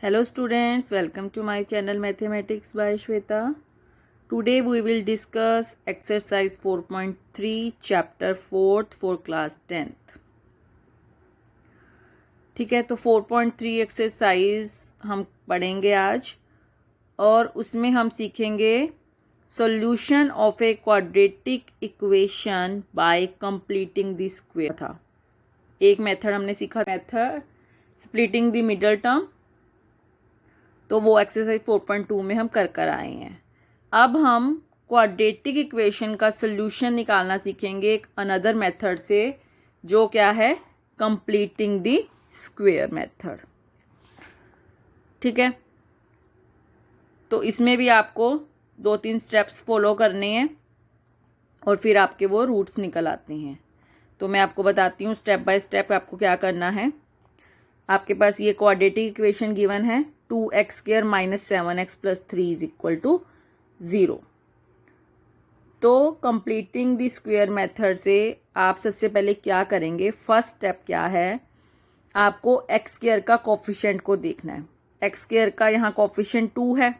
Hello students, welcome to my channel Mathematics by Shweta. Today we will discuss exercise 4.3 chapter 4th for class 10th. ठीक है, तो 4.3 exercise हम पढ़ेंगे आज और उसमें हम सीखेंगे solution of a quadratic equation by completing the square था। एक मेथड हमने सीखा, method splitting the middle term, तो वो एक्सरसाइज 4.2 में हम कर आए हैं। अब हम क्वाड्रेटिक इक्वेशन का सोल्यूशन निकालना सीखेंगे एक अनदर मेथड से, जो क्या है, कंप्लीटिंग द स्क्वायर मेथड। ठीक है, तो इसमें भी आपको 2-3 स्टेप्स फॉलो करने हैं और फिर आपके वो रूट्स निकल आते हैं। तो मैं आपको बताती हूँ स्टेप बाय स्टेप आपको क्या करना है। आपके पास ये क्वाड्रेटिक इक्वेशन गिवन है 2x² - 7x + 3 = 0। तो कंप्लीटिंग द स्क्वायर मेथड से आप सबसे पहले क्या करेंगे, फर्स्ट स्टेप क्या है, आपको x² का कोफिशिएंट को देखना है। x² का यहाँ कोफिशिएंट 2 है।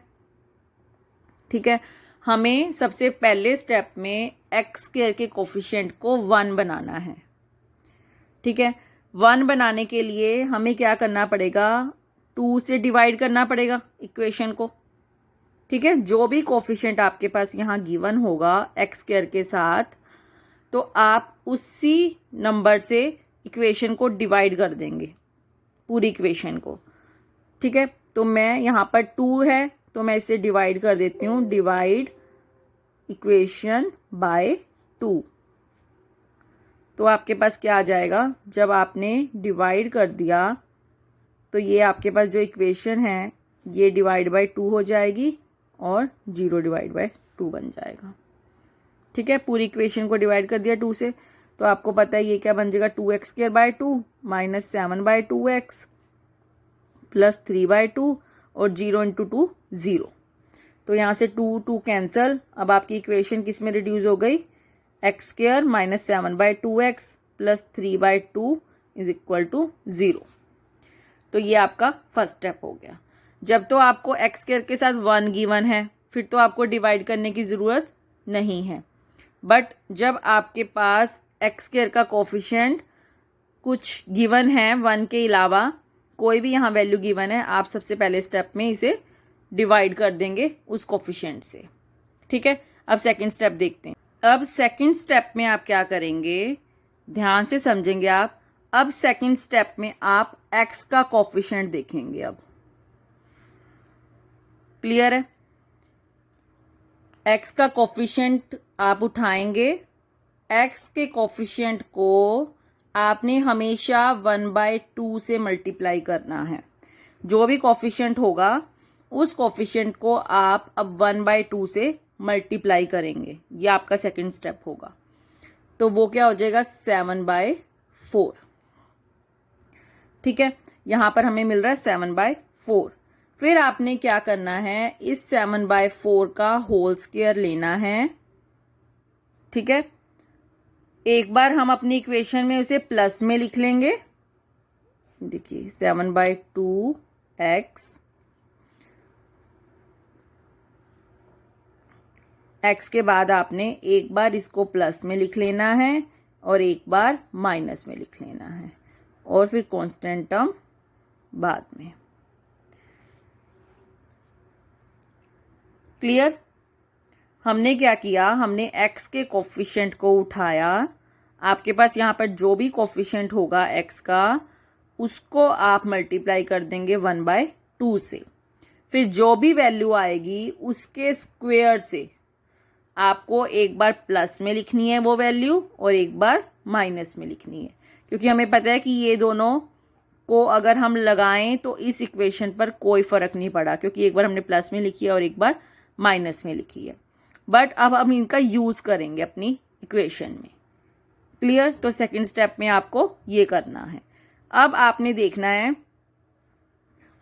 ठीक है, हमें सबसे पहले स्टेप में x² के कोफिशिएंट को 1 बनाना है। ठीक है, 1 बनाने के लिए हमें क्या करना पड़ेगा, 2 से डिवाइड करना पड़ेगा इक्वेशन को। ठीक है, जो भी कोफिशिएंट आपके पास यहाँ गिवन होगा x² के साथ, तो आप उसी नंबर से इक्वेशन को डिवाइड कर देंगे, पूरी इक्वेशन को। ठीक है, तो मैं यहाँ पर 2 है तो मैं इसे डिवाइड कर देती हूँ, डिवाइड इक्वेशन बाय 2। तो आपके पास क्या आ जाएगा, जब आपने डिवाइड कर दिया तो ये आपके पास जो इक्वेशन है ये डिवाइड बाय 2 हो जाएगी और 0 डिवाइड बाय 2 बन जाएगा। ठीक है, पूरी इक्वेशन को डिवाइड कर दिया 2 से, तो आपको पता है ये क्या बन जाएगा, 2x² - 2 - 7/2x + 3/2 और 0 × 2 0। तो यहाँ से 2 कैंसल। अब आपकी इक्वेशन किस में रिड्यूस हो गई, x² - 7/2x + 3/2 = 0। तो ये आपका फर्स्ट स्टेप हो गया। जब तो आपको x² के साथ 1 गिवन है, फिर तो आपको डिवाइड करने की ज़रूरत नहीं है। बट जब आपके पास x² का कोफिशिएंट कुछ गिवन है, 1 के अलावा कोई भी यहाँ वैल्यू गिवन है, आप सबसे पहले स्टेप में इसे डिवाइड कर देंगे उस कोफिशिएंट से। ठीक है, अब सेकंड स्टेप देखते हैं। अब सेकंड स्टेप में आप क्या करेंगे, ध्यान से समझेंगे आप। अब सेकंड स्टेप में आप x का कोफिशिएंट देखेंगे। अब क्लियर है, x का कोफिशिएंट आप उठाएंगे। x के कोफिशिएंट को आपने हमेशा 1/2 से मल्टीप्लाई करना है। जो भी कोफिशिएंट होगा उस कोफिशिएंट को आप अब 1/2 से मल्टीप्लाई करेंगे। ये आपका सेकंड स्टेप होगा। तो वो क्या हो जाएगा, 7/4। ठीक है, यहां पर हमें मिल रहा है 7/4। फिर आपने क्या करना है, इस 7/4 का होल स्क्वायर लेना है। ठीक है, एक बार हम अपनी इक्वेशन में उसे प्लस में लिख लेंगे। देखिए 7/2x, x के बाद आपने एक बार इसको प्लस में लिख लेना है और एक बार माइनस में लिख लेना है और फिर कांस्टेंट टर्म बाद में। क्लियर, हमने क्या किया, हमने x के कोफिशिएंट को उठाया। आपके पास यहाँ पर जो भी कोफिशिएंट होगा x का, उसको आप मल्टीप्लाई कर देंगे 1/2 से। फिर जो भी वैल्यू आएगी उसके स्क्वायर से आपको एक बार प्लस में लिखनी है वो वैल्यू और एक बार माइनस में लिखनी है, क्योंकि हमें पता है कि ये दोनों को अगर हम लगाएं तो इस इक्वेशन पर कोई फर्क नहीं पड़ा, क्योंकि एक बार हमने प्लस में लिखी है और एक बार माइनस में लिखी है। बट अब हम इनका यूज करेंगे अपनी इक्वेशन में। क्लियर, तो सेकंड स्टेप में आपको ये करना है। अब आपने देखना है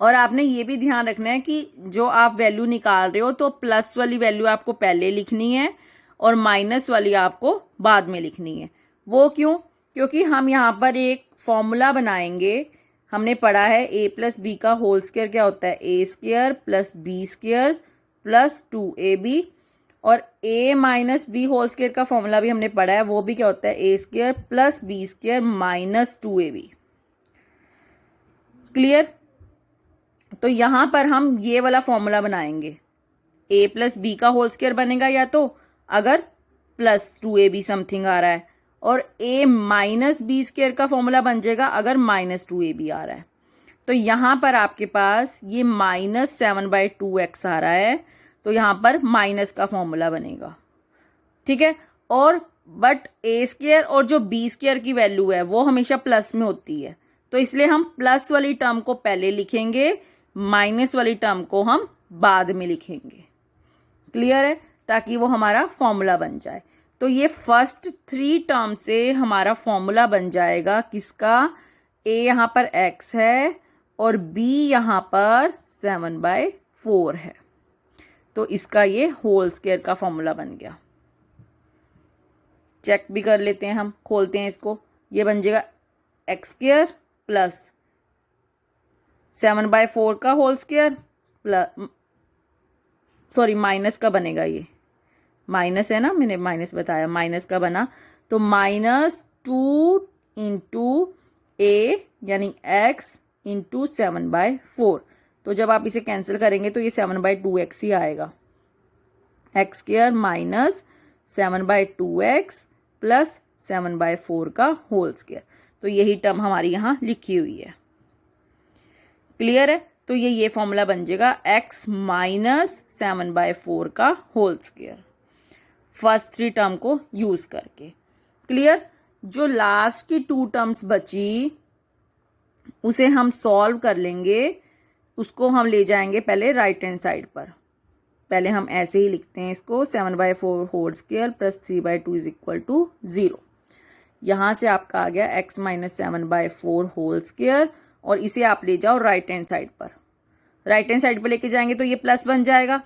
और आपने ये भी ध्यान रखना है कि जो आप वैल्यू निकाल रहे हो तो प्लस वाली वैल्यू आपको पहले लिखनी है और माइनस वाली आपको बाद में लिखनी है। वो क्यों, क्योंकि हम यहाँ पर एक फॉर्मूला बनाएंगे हमने पढ़ा है ए प्लस बी का होल स्क्वायर क्या होता है, A square plus B square plus 2ab, और a minus B whole square का फॉर्मूला भी हमने पढ़ा है, वो भी क्या होता है, A square plus B square minus 2ab। Clear. तो यहां पर हम ये वाला फॉर्मूला बनाएंगे, a प्लस बी का होल स्क्वायर बनेगा या तो, अगर प्लस 2ab समथिंग आ रहा है, और a माइनस बी स्क्वायर का फॉर्मूला बन जाएगा अगर माइनस 2ab आ रहा है। तो यहां पर आपके पास ये माइनस 7/2x आ रहा है, तो यहां पर माइनस का फॉर्मूला बनेगा। ठीक है। और बट ए स्क्वायर और जो बी स्क्वायर की वैल्यू है वो हमेशा प्लस में होती है, तो इसलिए हम प्लस वाली टर्म को पहले लिखेंगे, माइनस वाली टर्म को हम बाद में लिखेंगे। क्लियर है, ताकि वो हमारा फॉर्मूला बन जाए। तो ये फर्स्ट 3 टर्म से हमारा फॉर्मूला बन जाएगा किसका, ए यहां पर x है और b यहां पर 7/4 है, तो इसका ये होल स्क्वायर का फॉर्मूला बन गया। चेक भी कर लेते हैं हम, खोलते हैं इसको। ये बन जाएगा एक्स स्क्वायर प्लस 7/4 का whole square plus, sorry minus का बनेगा, ये माइनस है ना, मैंने माइनस बताया, माइनस का बना, तो -2 इंटू ए यानी x इंटू 7/4। तो जब आप इसे कैंसिल करेंगे तो ये 7/2x ही आएगा, x square minus 7/2x plus 7/4 का होल स्क्वायर। तो यही टर्म हमारी यहां लिखी हुई है। क्लियर है। तो ये फॉर्मूला बन जाएगा x माइनस 7/4 का होल स्क्वायर, फर्स्ट 3 टर्म को यूज करके। क्लियर। जो लास्ट की 2 टर्म्स बची उसे हम सॉल्व कर लेंगे, उसको हम ले जाएंगे पहले राइट हैंड साइड पर। पहले हम ऐसे ही लिखते हैं इसको, 7/4 whole square plus 3/2 is equal to 0। यहां से आपका आ गया x माइनस 7/4 होल स्क्वायर, और इसे आप ले जाओ राइट हैंड साइड पर। राइट हैंड साइड पर लेके जाएंगे तो ये प्लस बन जाएगा,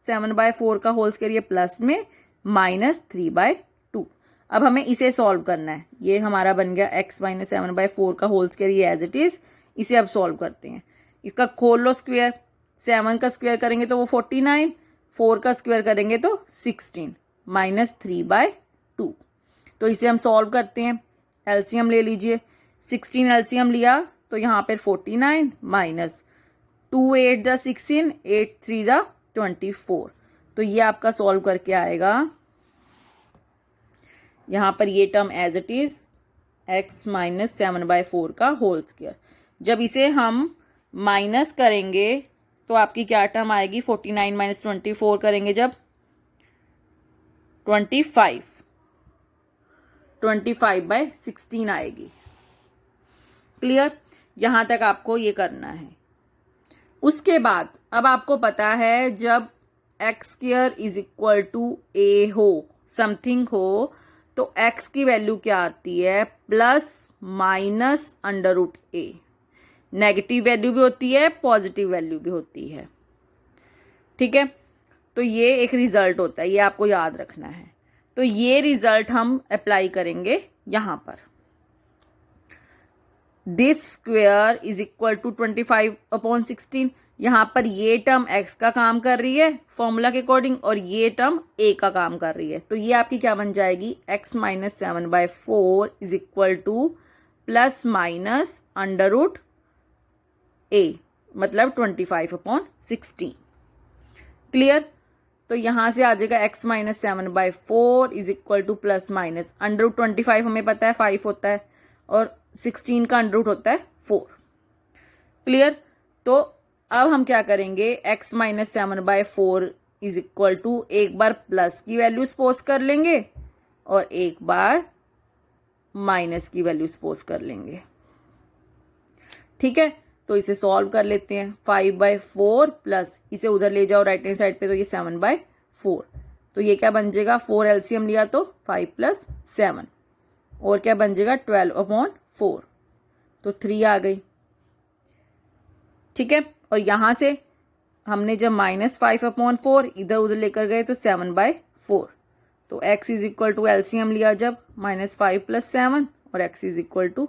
7/4 का होल स्क्वायर ये प्लस में माइनस 3/2। अब हमें इसे सॉल्व करना है। ये हमारा बन गया x माइनस 7/4 का होल स्क्वायर, ये एज इट इज। इसे अब सॉल्व करते हैं। इसका खोल लो स्क्वायर, 7 का स्क्वायर करेंगे तो वो 49, 4 का स्क्वायर करेंगे तो 16 माइनस 3/2। तो इसे हम सॉल्व करते हैं, एलसीएम ले लीजिए। 16 एलसीएम लिया तो यहाँ पर 49 माइनस 2 8 द 16, 8 3 द 24। तो ये आपका सॉल्व करके आएगा, यहां पर ये term as it is x minus 7/4 का होल स्क्वायर। जब इसे हम माइनस करेंगे तो आपकी क्या टर्म आएगी, 49 माइनस 24 करेंगे जब 25/16 आएगी। क्लियर। यहां तक आपको ये करना है। उसके बाद अब आपको पता है जब X square is equal to A हो, समथिंग हो, तो x की वैल्यू क्या आती है, plus minus √a। Negative value भी होती है, पॉजिटिव वैल्यू भी होती है। ठीक है। तो ये एक रिजल्ट होता है, ये आपको याद रखना है। तो ये रिजल्ट हम अप्लाई करेंगे यहां पर। This square is equal to 25/16। यहां पर ये टर्म x का काम कर रही है फॉर्मूला के अकॉर्डिंग, और ये टर्म a का काम कर रही है। तो ये आपकी क्या बन जाएगी, x minus 7/4 is equal to plus minus √a, मतलब 25/16। क्लियर। तो यहां से आ जाएगा x minus 7/4 is equal to plus minus √25, हमें पता है 5 होता है, और 16 का √ होता है 4। क्लियर। तो अब हम क्या करेंगे, x minus 7/4 is equal to एक बार प्लस की वैल्यू सपोज कर लेंगे और एक बार माइनस की वैल्यू सपोज कर लेंगे। ठीक है। तो इसे सॉल्व कर लेते हैं। 5/4 प्लस इसे उधर ले जाओ राइट हैंड साइड पे, तो ये 7/4। तो ये क्या बन जाएगा, 4 एलसीएम लिया तो 5 + 7, और क्या बन जाएगा 12/4, तो 3 आ गई। ठीक है। और यहां से हमने जब -5/4 इधर उधर लेकर गए तो 7/4, तो x is equal to LCM लिया जब -5 + 7, और x इज इक्वल टू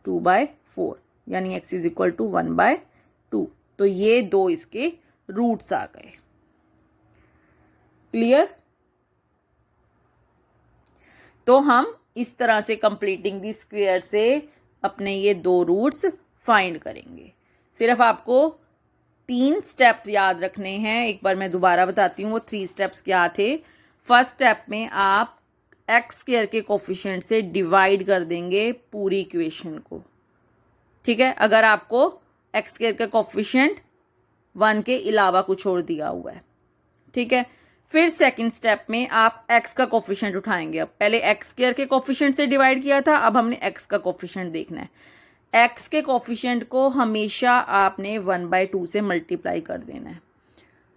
2/4, यानी x इज इक्वल टू 1/2। तो ये दो इसके रूट्स आ गए। क्लियर? तो हम इस तरह से कंप्लीटिंग दी स्क्वायर से अपने ये दो रूट्स फाइंड करेंगे। सिर्फ आपको 3 स्टेप याद रखने हैं। एक बार मैं दोबारा बताती हूँ वो 3 स्टेप्स क्या थे। फर्स्ट स्टेप में आप एक्स स्क्वायर के कोफिशिएंट से डिवाइड कर देंगे पूरी इक्वेशन को। ठीक है, अगर आपको एक्स स्क्वायर का कोफिशिएंट 1 के अलावा कुछ और दिया हुआ है। ठीक है, फिर सेकंड स्टेप में आप x का कोफिशिएंट उठाएंगे। अब पहले एक्स स्क्वायर के कोफिशिएंट से डिवाइड किया था, अब हमने x का कोफिशिएंट देखना है। x के कोफिशिएंट को हमेशा आपने 1/2 से मल्टीप्लाई कर देना है।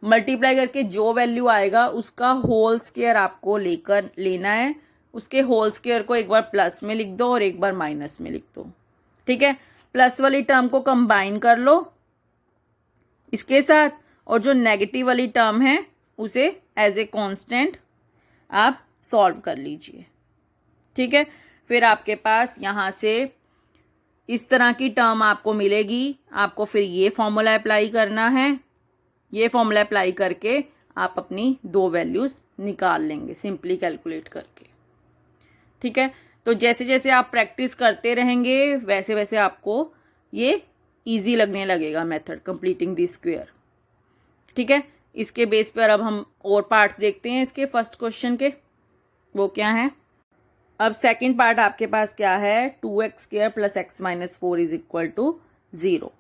मल्टीप्लाई करके जो वैल्यू आएगा उसका होल स्क्वायर आपको लेकर लेना है। उसके होल स्क्वायर को एक बार प्लस में लिख दो और एक बार माइनस में लिख दो। ठीक है, प्लस वाली टर्म को कंबाइन कर लो इसके साथ, और जो नेगेटिव वाली टर्म है उसे एज ए कांस्टेंट आप सॉल्व कर लीजिए। ठीक है, फिर आपके पास यहां से इस तरह की टर्म आपको मिलेगी। आपको फिर ये फॉर्मूला अप्लाई करना है। ये फॉर्मूला अप्लाई करके आप अपनी दो वैल्यूज निकाल लेंगे सिंपली कैलकुलेट करके। ठीक है, तो जैसे जैसे आप प्रैक्टिस करते रहेंगे वैसे वैसे आपको ये इजी लगने लगेगा मेथड कंप्लीटिंग दी स्क्वायर। ठीक है, इसके बेस पर अब हम और पार्ट्स देखते हैं इसके फर्स्ट क्वेश्चन के। वो क्या है? अब सेकंड पार्ट आपके पास क्या है? 2x² plus x minus 4 is equal to 0।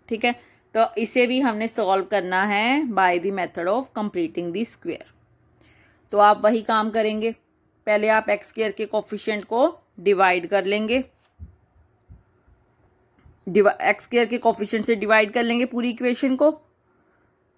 ठीक है, तो इसे भी हमने सॉल्व करना है by the method of completing the square. तो आप वही काम करेंगे। पहले आप x² के कोफिशिएंट को डिवाइड कर लेंगे। x² के कोफिशिएंट से डिवाइड कर लेंगे पूरी इक्वेशन को।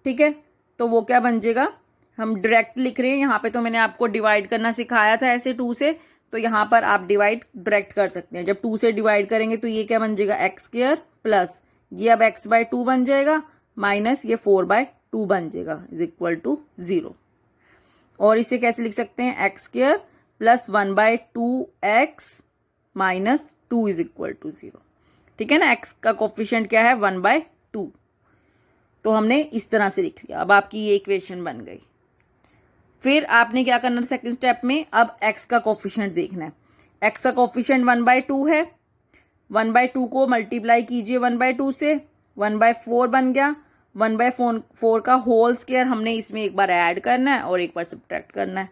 ठीक है, तो वो क्या बन जाएगा? हम डायरेक्ट लिख रहे हैं यहाँ पे, तो मैंने आपको डिवाइड करना सिखाया था ऐसे 2 से, तो यहाँ पर आप डिवाइड डायरेक्ट कर सकते हैं। जब 2 से डिवाइड करेंगे तो ये क्या बन जाएगा? x² प्लस ये अब x/2 बन जाएगा माइनस ये 4/2 बन जाएगा इज इक्वल टू 0। और इसे कैसे लिख सकते हैं? x² plus 1/2x minus 2 is equal to 0। ठीक है ना, x का कोफिशिएंट क्या है? 1/2। तो हमने इस तरह से लिख लिया। अब आपकी ये इक्वेशन बन गई। फिर आपने क्या करना है सेकंड स्टेप में? अब x का कोफिशिएंट देखना है। x का कोफिशिएंट 1/2 है। 1/2 को मल्टीप्लाई कीजिए 1/2 से, 1/4 बन गया। 1/4 का होल स्क्वायर हमने इसमें एक बार ऐड करना है और एक बार सब्ट्रैक्ट करना है।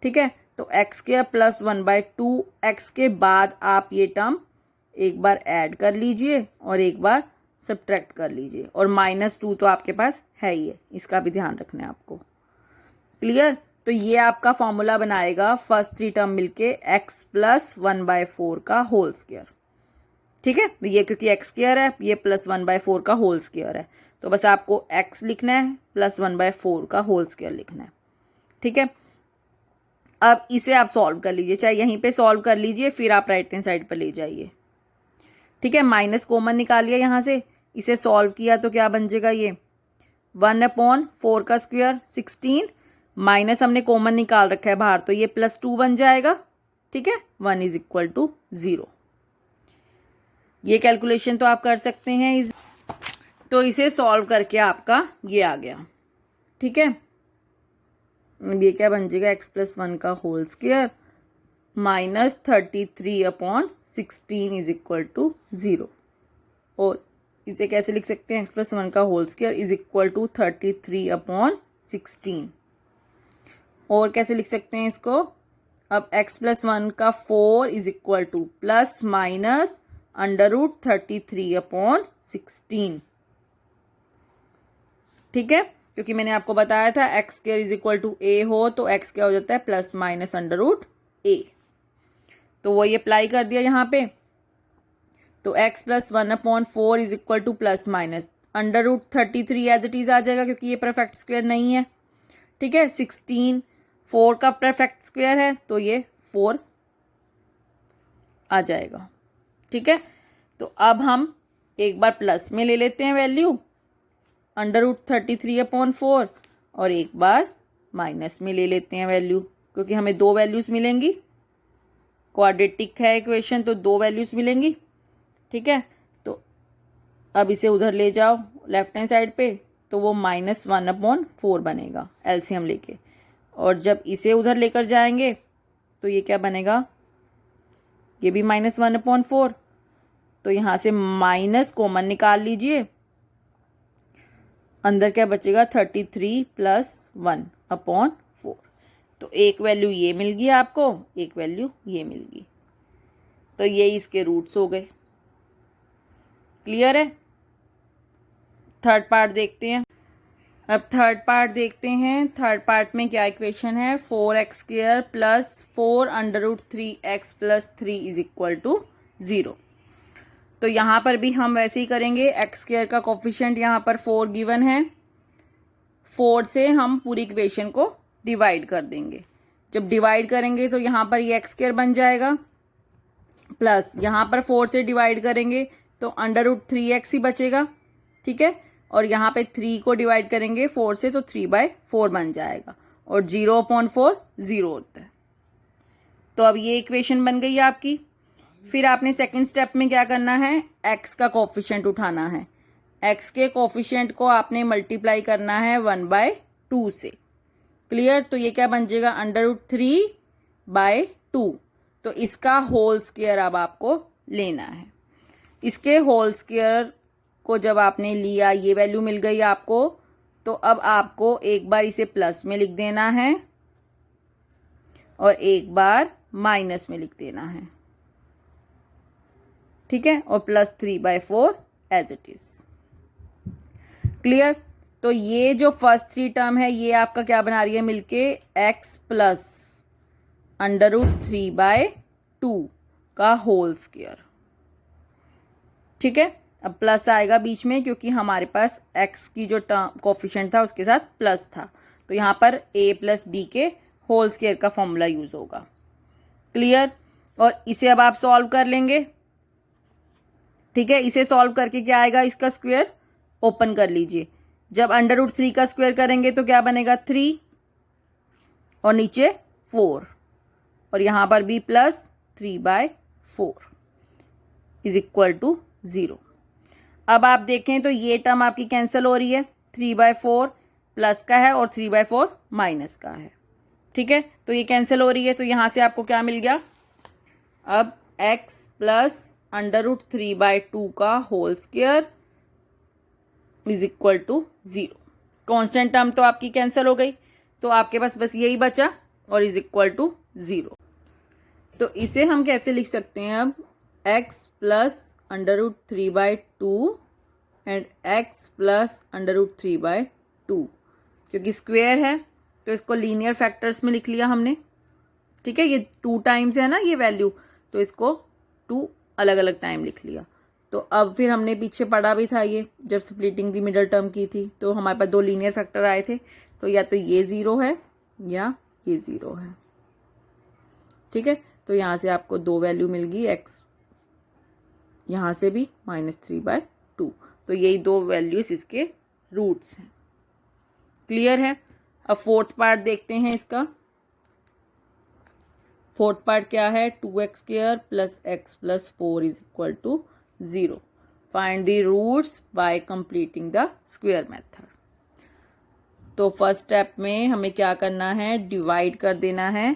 ठीक है, तो x² प्लस 1/2 x के बाद आप ये टर्म एक बार ऐड कर लीजिए और एक बार सब्ट्रैक्ट कर लीजिए। और -2 तो आपके पास है ही है, इसका भी ध्यान रखना है आपको। क्लियर? तो ये आपका फॉर्मूला बनाएगा फर्स्ट 3 टर्म मिलके x प्लस 1/4 का होल स्क्वायर। ठीक है, ये क्योंकि x² है, ये प्लस 1/4 का होल स्क्वायर है, तो बस आपको x लिखना है प्लस 1/4 का होल स्क्वायर लिखना है। ठीक है, अब इसे आप सॉल्व कर लीजिए, चाहे यहीं पे सॉल्व कर लीजिए, फिर आप राइट हैंड साइड पर ले जाइए। ठीक है, माइनस कॉमन निकालिए यहां से, इसे सॉल्व किया तो क्या बन जाएगा? ये 1/4 का स्क्वायर 16 माइनस हमने कॉमन निकाल रखा है बाहर, तो ये +2 बन जाएगा। ठीक है, 1 इज इक्वल टू 0। ये कैलकुलेशन तो आप कर सकते हैं। तो इसे सॉल्व करके आपका ये आ गया। ठीक है, ये क्या बन जाएगा? x प्लस 1 का whole square minus 33/16 is equal to 0। और इसे कैसे लिख सकते हैं? x प्लस 1 का whole square is equal to 33/16। और कैसे लिख सकते हैं इसको? अब x प्लस 1 का 4 is equal to plus minus √33/16। ठीक है, क्योंकि मैंने आपको बताया था x² is equal to a हो तो x क्या हो जाता है? Plus minus √a। तो वो ये अप्लाई कर दिया यहाँ पे, तो x plus 1/4 is equal to plus minus √33 as it is आ जाएगा, क्योंकि ये परफेक्ट स्क्वायर नहीं है। ठीक है, 16 4 का परफेक्ट स्क्वायर है, तो ये 4 आ जाएगा। ठीक है, तो अब हम एक बार प्लस में ले लेते हैं वैल्यू √33/4 और एक बार माइनस में ले लेते हैं वैल्यू, क्योंकि हमें दो वैल्यूज मिलेंगी। क्वाड्रेटिक है इक्वेशन तो दो वैल्यूज मिलेंगी। ठीक है, तो अब इसे उधर ले जाओ लेफ्ट हैंड साइड पे, तो वो -1/4 बनेगा एलसीएम लेके। और जब इसे उधर लेकर जाएंगे तो ये क्या बनेगा, ये भी -1/4। तो यहां से माइनस कॉमन निकाल लीजिए, अंदर क्या बचेगा 33 + 1/4। तो एक वैल्यू ये मिल गई आपको, एक वैल्यू ये मिल गई। तो ये इसके रूट्स हो गए। क्लियर है। थर्ड पार्ट देखते हैं। अब थर्ड पार्ट देखते हैं। थर्ड पार्ट में क्या इक्वेशन है, 4x² + 4√3x + 3 = 0। तो यहां पर भी हम वैसे ही करेंगे। x² का कोफिशिएंट यहां पर 4 गिवन है, 4 से हम पूरी इक्वेशन को डिवाइड कर देंगे। जब डिवाइड करेंगे तो यहां पर ये x² बन जाएगा, प्लस यहां पर 4 से डिवाइड करेंगे तो √3x ही बचेगा। ठीक है। और यहाँ पे 3 को डिवाइड करेंगे 4 से तो 3/4 बन जाएगा, और 0/4 0 होता है। तो अब ये इक्वेशन बन गई आपकी। फिर आपने सेकंड स्टेप में क्या करना है, x का कोफिशिएंट उठाना है। x के कोफिशिएंट को आपने मल्टीप्लाई करना है 1/2 से। क्लियर। तो ये क्या बन जाएगा, √3/2। तो इसका होल स्क्वायर अब आपको लेना है। इसके होल स्क्वायर को जब आपने लिया, ये वैल्यू मिल गई आपको, तो अब आपको एक बार इसे प्लस में लिख देना है और एक बार माइनस में लिख देना है। ठीक है। और +3/4 एज इट इज। क्लियर। तो ये जो फर्स्ट 3 टर्म है ये आपका क्या बना रही है मिलके, x + √3/2 का होल स्क्वायर। ठीक है। अब प्लस आएगा बीच में क्योंकि हमारे पास x की जो टर्म कोफिशिएंट था उसके साथ प्लस था, तो यहां पर a + b के होल स्क्वायर का फॉर्मूला यूज होगा। क्लियर। और इसे अब आप सॉल्व कर लेंगे। ठीक है। इसे सॉल्व करके क्या आएगा, इसका स्क्वायर ओपन कर लीजिए। जब √3 का स्क्वायर करेंगे तो क्या बनेगा, 3 और नीचे 4, और यहां पर भी +3/4 = 0। अब आप देखें तो ये टर्म आपकी कैंसिल हो रही है, 3/4 प्लस का है और 3/4 माइनस का है। ठीक है। तो ये कैंसिल हो रही है, तो यहां से आपको क्या मिल गया, अब x + √3/2 का होल स्क्वायर = 0। कांस्टेंट टर्म तो आपकी कैंसिल हो गई, तो आपके पास बस यही बचा और = 0। तो इसे हम कैसे लिख सकते हैं, अब x + √3/2 एंड x + √3/2, क्योंकि स्क्वायर है तो इसको लीनियर फैक्टर्स में लिख लिया हमने। ठीक है। ये 2 टाइम्स है ना ये वैल्यू, तो इसको 2 अलग अलग टाइम लिख लिया। तो अब फिर हमने पीछे पढ़ा भी था, ये जब स्प्लिटिंग दी मिडल टर्म की थी तो हमारे पास 2 लीनियर फैक्टर आए थे, तो या तो ये 0 है या ये 0 है। ठीक है। तो यहां से आपको 2 वैल्यू मिल गई, x यहां से भी -3/2। तो यही 2 वैल्यूज इसके रूट्स हैं। क्लियर है। अब फोर्थ पार्ट देखते हैं इसका। फोर्थ पार्ट क्या है, 2x² + x + 4 = 0। Find the roots by completing the square method. तो फर्स्ट स्टेप में हमें क्या करना है, डिवाइड कर देना है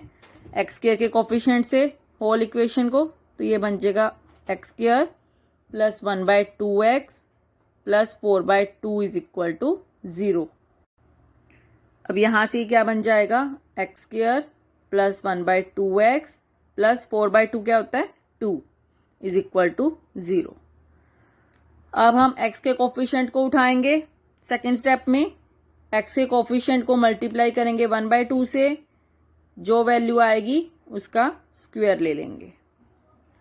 x² के कोफिशिएंट से होल इक्वेशन को। तो ये बन जाएगा x² + 1/2x + 4/2 = 0। अब यहां से क्या बन जाएगा, x² + 1/2x + 4/2 क्या होता है, 2 = 0। अब हम x के कोफिशिएंट को उठाएंगे। सेकेंड स्टेप में x के कोफिशिएंट को मल्टीप्लाई करेंगे 1/2 से, जो वैल्यू आएगी उसका स्क्वायर ले लेंगे।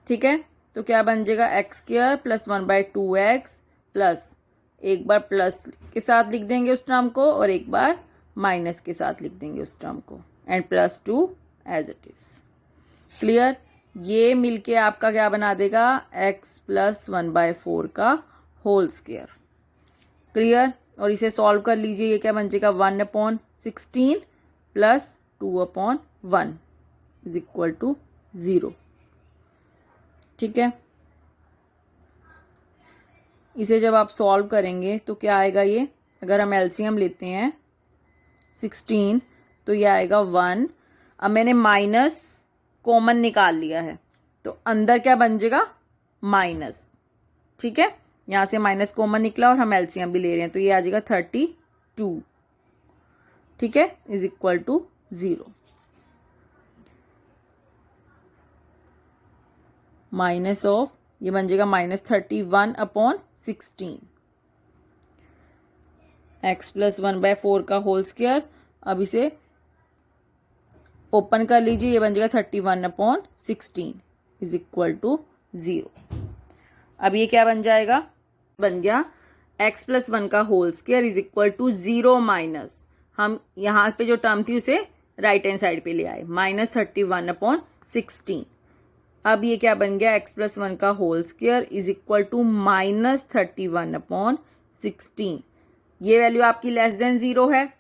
ठीक है। तो क्या बन जाएगा, x² + 1/2x प्लस, एक बार प्लस के साथ लिख देंगे उस टर्म को और एक बार माइनस के साथ लिख देंगे उस टर्म को, and +2 as it is. Clear. ये मिलके आपका क्या बना देगा, x + 1/4 का होल स्क्वायर। क्लियर। और इसे सॉल्व कर लीजिए, ये क्या बन जाएगा, 1/16 + 2/1 = 0। ठीक है। इसे जब आप सॉल्व करेंगे तो क्या आएगा ये, अगर हम एलसीएम लेते हैं 16 तो ये आएगा 1। अब मैंने माइनस कॉमन निकाल लिया है तो अंदर क्या बन जाएगा, माइनस। ठीक है, यहां से माइनस कॉमन निकला और हम एलसीएम भी ले रहे हैं तो ये आ जाएगा 32। ठीक है, is equal to 0। Minus of, ये बन जाएगा -31/16 x प्लस 1/4 का होल स्क्वायर। अब इसे ओपन कर लीजिए, ये बन जाएगा 31/16 इज इक्वल टू 0। अब ये क्या बन जाएगा, बन गया x प्लस 1 का whole square is equal to 0 minus, हम यहां पे जो टर्म थी उसे राइट हैंड साइड पे ले आए, -31/16। अब ये क्या बन गया, x प्लस 1 का whole square is equal to -31/16। ये वैल्यू आपकी लेस देन 0 है,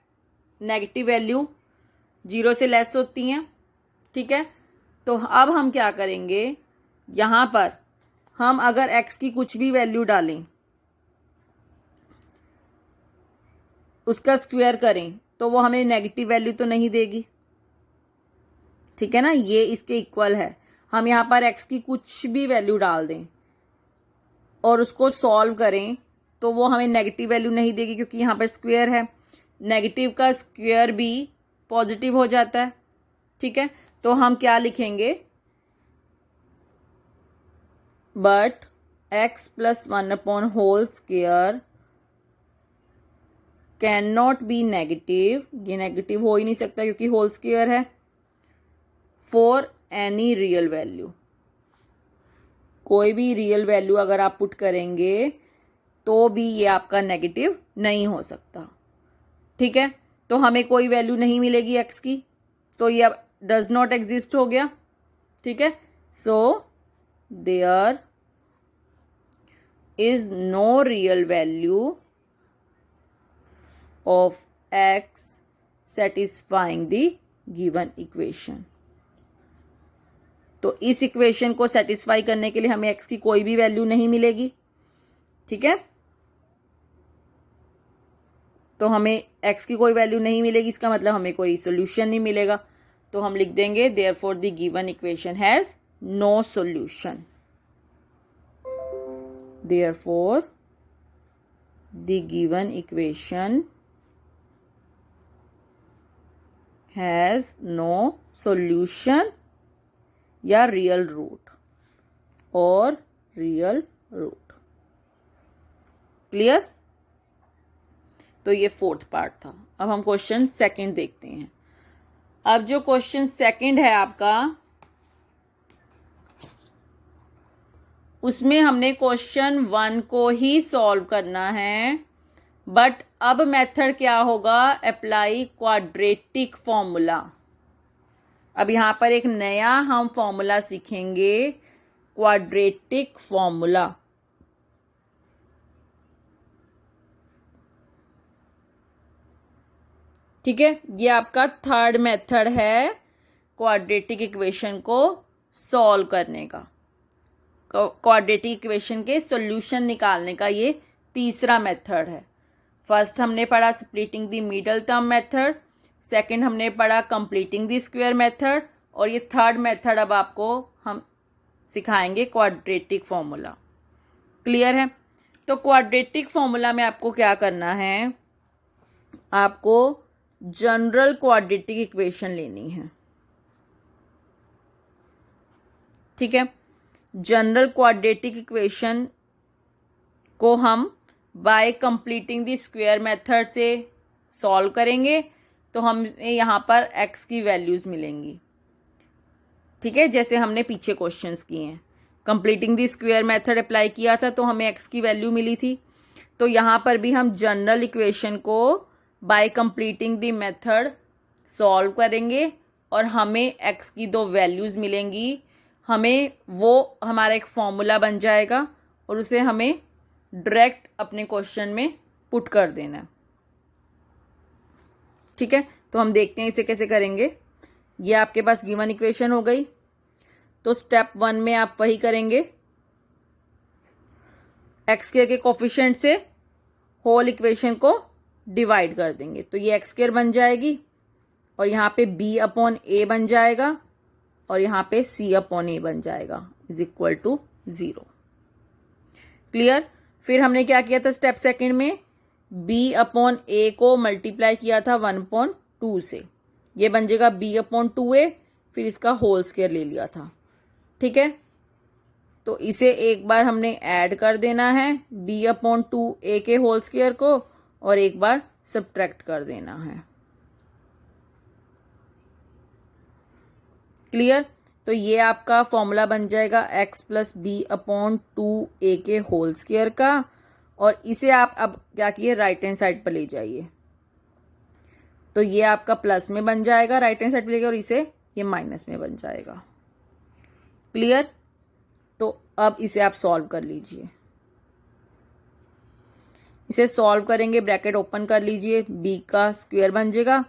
नेगेटिव वैल्यू 0 से लेस होती हैं। ठीक है, तो अब हम क्या करेंगे, यहां पर हम अगर x की कुछ भी वैल्यू डालें, उसका स्क्वायर करें तो वो हमें नेगेटिव वैल्यू तो नहीं देगी। ठीक है ना, ये इसके इक्वल है। हम यहां पर x की कुछ भी वैल्यू डाल दें और उसको सॉल्व करें तो वो हमें नेगेटिव वैल्यू नहीं देगी, क्योंकि यहां पर स्क्वायर है, नेगेटिव का स्क्वायर भी पॉजिटिव हो जाता है। ठीक है, तो हम क्या लिखेंगे, but x plus 1 whole square can not be negative, ये नेगेटिव हो ही नहीं सकता क्योंकि होल स्क्वायर है, फॉर एनी रियल वैल्यू। कोई भी रियल वैल्यू अगर आप पुट करेंगे तो भी ये आपका नेगेटिव नहीं हो सकता। ठीक है, तो हमें कोई वैल्यू नहीं मिलेगी x की, तो ये अब डज नॉट एग्जिस्ट हो गया। ठीक है, so there is no real value of x satisfying the given equation। तो इस इक्वेशन को सेटिस्फाई करने के लिए हमें x की कोई भी वैल्यू नहीं मिलेगी। ठीक है, तो हमें x की कोई वैल्यू नहीं मिलेगी, इसका मतलब हमें कोई सॉल्यूशन नहीं मिलेगा। तो हम लिख देंगे therefore the given equation has no solution. Therefore the given equation has no solution या रियल रूट और रियल रूट। क्लियर, तो ये फोर्थ पार्ट था। अब हम क्वेश्चन सेकंड देखते हैं। अब जो क्वेश्चन सेकंड है आपका, उसमें हमने क्वेश्चन 1 को ही सॉल्व करना है, बट अब मेथड क्या होगा, अप्लाई क्वाड्रेटिक फॉर्मूला। अब यहां पर एक नया हम फॉर्मूला सीखेंगे, क्वाड्रेटिक फॉर्मूला। ठीक है, ये आपका थर्ड मेथड है क्वाड्रेटिक इक्वेशन को सॉल्व करने का, क्वाड्रेटिक इक्वेशन के सॉल्यूशन निकालने का ये तीसरा मेथड है। फर्स्ट हमने पढ़ा splitting the middle term method, second हमने पढ़ा कंप्लीटिंग द स्क्वायर मेथड, और ये थर्ड मेथड अब आपको हम सिखाएंगे क्वाड्रेटिक फॉर्मूला। क्लियर है, तो क्वाड्रेटिक फॉर्मूला में आपको क्या करना है, आपको जनरल क्वाड्रेटिक इक्वेशन लेनी है। ठीक है, जनरल क्वाड्रेटिक इक्वेशन को हम bye completing the square method से सॉल्व करेंगे तो हमें यहां पर x की वैल्यूज मिलेंगी। ठीक है, जैसे हमने पीछे क्वेश्चंस किए हैं, completing the square method apply किया था तो हमें x की वैल्यू मिली थी। तो यहां पर भी हम जनरल इक्वेशन को bye completing the method solve करेंगे और हमें x की दो वैल्यूज मिलेंगी। हमें वो हमारा एक फॉर्मूला बन जाएगा और उसे हमें डायरेक्ट अपने क्वेश्चन में पुट कर देना है। ठीक है, तो हम देखते हैं इसे कैसे करेंगे। ये आपके पास गिवन इक्वेशन हो गई, तो स्टेप 1 में आप वही करेंगे, एक्स स्क्वायर के कोफिशिएंट से होल इक्वेशन को डिवाइड कर देंगे, तो ये एक्स स्क्वायर बन जाएगी और यहाँ पे b अपॉन ए बन जाएगा और यहाँ पे c अपॉन ए बन जाएगा इज इक्वल टू 0। क्लियर। फिर हमने क्या किया था स्टेप सेकंड में, b अपॉन ए को मल्टीप्लाई किया था 1/2 से, ये बन जाएगा b अपॉन 2a, फिर इसका होल स्क्वायर ले लिया था। ठीक है, तो इसे एक बार हमने ऐड कर देना है b अपॉन 2a के होल स्क्वायर को और एक बार सब्ट्रैक्ट कर देना है। क्लियर। तो ये आपका फॉर्मूला बन जाएगा x plus B upon 2a के होल स्क्वायर का, और इसे आप अब क्या किए राइट हैंड साइड पर ले जाइए, तो ये आपका प्लस में बन जाएगा राइट हैंड साइड पर लेके, और इसे ये माइनस में बन जाएगा। क्लियर। तो अब इसे आप सॉल्व कर लीजिए, इसे सॉल्व करेंगे, ब्रैकेट ओपन कर लीजिए, b का स्क्वायर बन जाएगा,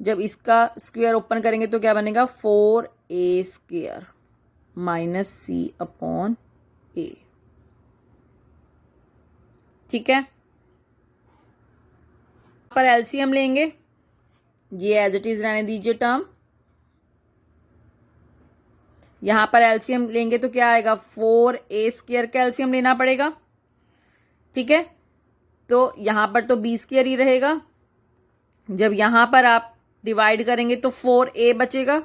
जब इसका स्क्वायर ओपन करेंगे तो क्या बनेगा 4a square minus c upon a। ठीक है, पर एलसीएम लेंगे, ये एज इट इज रहने दीजिए टर्म, यहां पर एलसीएम लेंगे तो क्या आएगा 4a स्क्वायर का एलसीएम लेना पड़ेगा। ठीक है, तो यहां पर तो b स्क्वायर ही रहेगा, जब यहां पर आप डिवाइड करेंगे तो 4a बचेगा,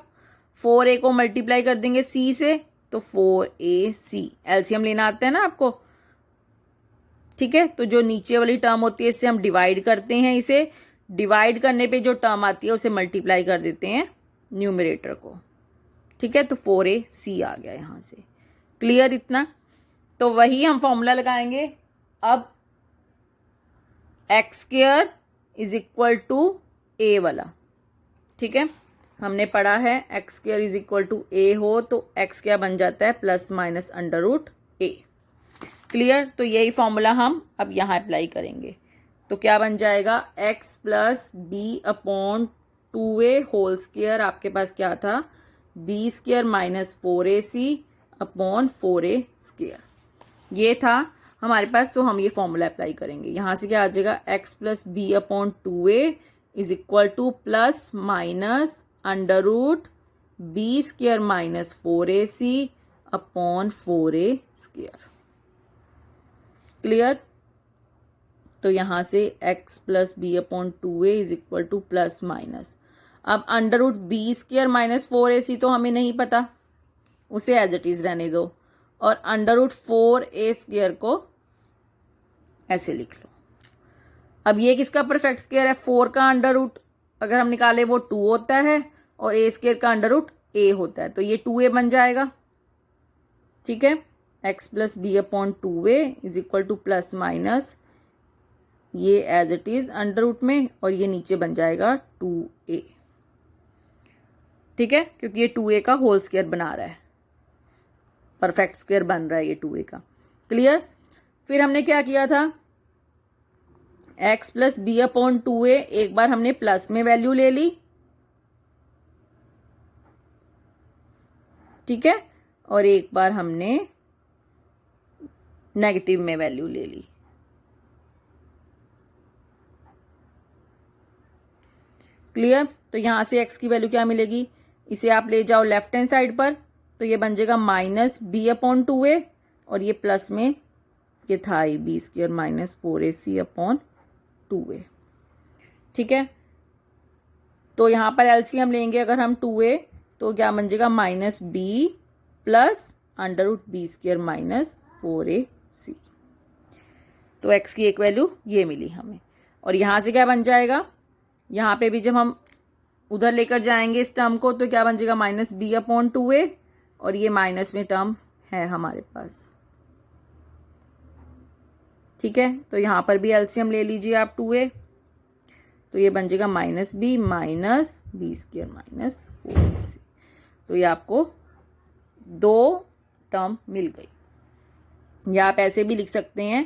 4a को मल्टीप्लाई कर देंगे c से तो 4ac, एलसीएम लेना आता है ना आपको। ठीक है, तो जो नीचे वाली टर्म होती है इससे हम डिवाइड करते हैं, इसे डिवाइड करने पे जो टर्म आती है उसे मल्टीप्लाई कर देते हैं न्यूमरेटर को। ठीक है, तो 4ac आ गया यहां से। क्लियर इतना। तो वही हम फॉर्मूला लगाएंगे अब, X square is equal to A वाला। ठीक है, हमने पढ़ा है X square is equal to A हो तो एक्स क्या बन जाता है plus minus under root A. Clear. तो यही फॉर्मूला हम अब यहां अप्लाई करेंगे, तो क्या बन जाएगा x plus B upon 2a whole square, आपके पास क्या था b square minus 4ac upon 4a square, ये था हमारे पास। तो हम ये फॉर्मूला अप्लाई करेंगे, यहां से क्या आ जाएगा x plus B upon 2a is equal to plus minus under root b square minus 4ac upon 4a square. Clear. तो यहां से x plus B upon 2a is equal to plus minus, अब under root B square minus 4ac तो हमें नहीं पता, उसे as it is रहने दो, और अंडर रूट 4a स्क्वायर को ऐसे लिख लो। अब ये किसका परफेक्ट स्क्वायर है, 4 का अंडर रूट अगर हम निकाले वो 2 होता है और a स्क्वायर का अंडर रूट a होता है, तो ये 2a बन जाएगा। ठीक है, x plus B upon 2a is equal to plus minus, ये as it is under root में, और ये नीचे बन जाएगा 2a। ठीक है, क्योंकि ये 2a का होल स्क्वायर बना रहा है, परफेक्ट स्क्वायर बन रहा है ये 2a का। क्लियर। फिर हमने क्या किया था, x plus B upon 2a एक बार हमने प्लस में वैल्यू ले ली, ठीक है, और एक बार हमने नेगेटिव में वैल्यू ले ली। क्लियर। तो यहां से x की वैल्यू क्या मिलेगी, इसे आप ले जाओ लेफ्ट हैंड साइड पर, तो ये बन जाएगा माइनस बी अपॉन 2a, और ये प्लस में ये था ही B square minus 4ac upon 2a। ठीक है, तो यहां पर एलसीएम लेंगे अगर हम 2a, तो क्या बन जाएगा minus b plus under root B square minus 4ac। तो x की एक वैल्यू ये मिली हमें, और यहां से क्या बन जाएगा, यहां पे भी जब हम उधर लेकर जाएंगे इस टर्म को तो क्या बन जाएगा माइनस बी अपॉन 2a, और ये माइनस में टर्म है हमारे पास। ठीक है, तो यहां पर भी एलसीएम ले लीजिए आप 2a, तो ये बन जाएगा minus B square minus 4ac। तो ये आपको 2 टर्म मिल गई, या आप ऐसे भी लिख सकते हैं,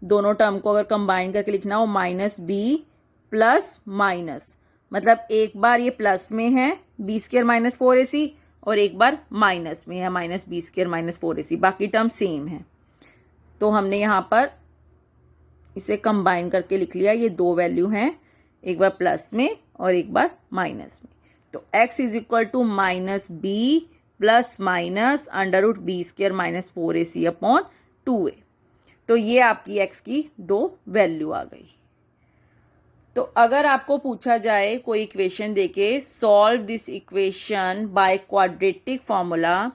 दोनों टर्म को अगर कंबाइन करके लिखना हो माइनस बी प्लस माइनस, मतलब एक बार ये प्लस में है बी स्क्वायर माइनस 4ac और एक बार माइनस में है minus B square minus 4ac, बाकी टर्म सेम है। तो हमने यहाँ पर इसे कंबाइन करके लिख लिया। ये दो वैल्यू हैं, एक बार प्लस में और एक बार माइनस में। तो x is equal to minus b plus minus under root b square minus 4ac upon 2a। तो ये आपकी x की दो वैल्यू आ गई। तो अगर आपको पूछा जाए कोई इक्वेशन देके solve this equation by quadratic formula,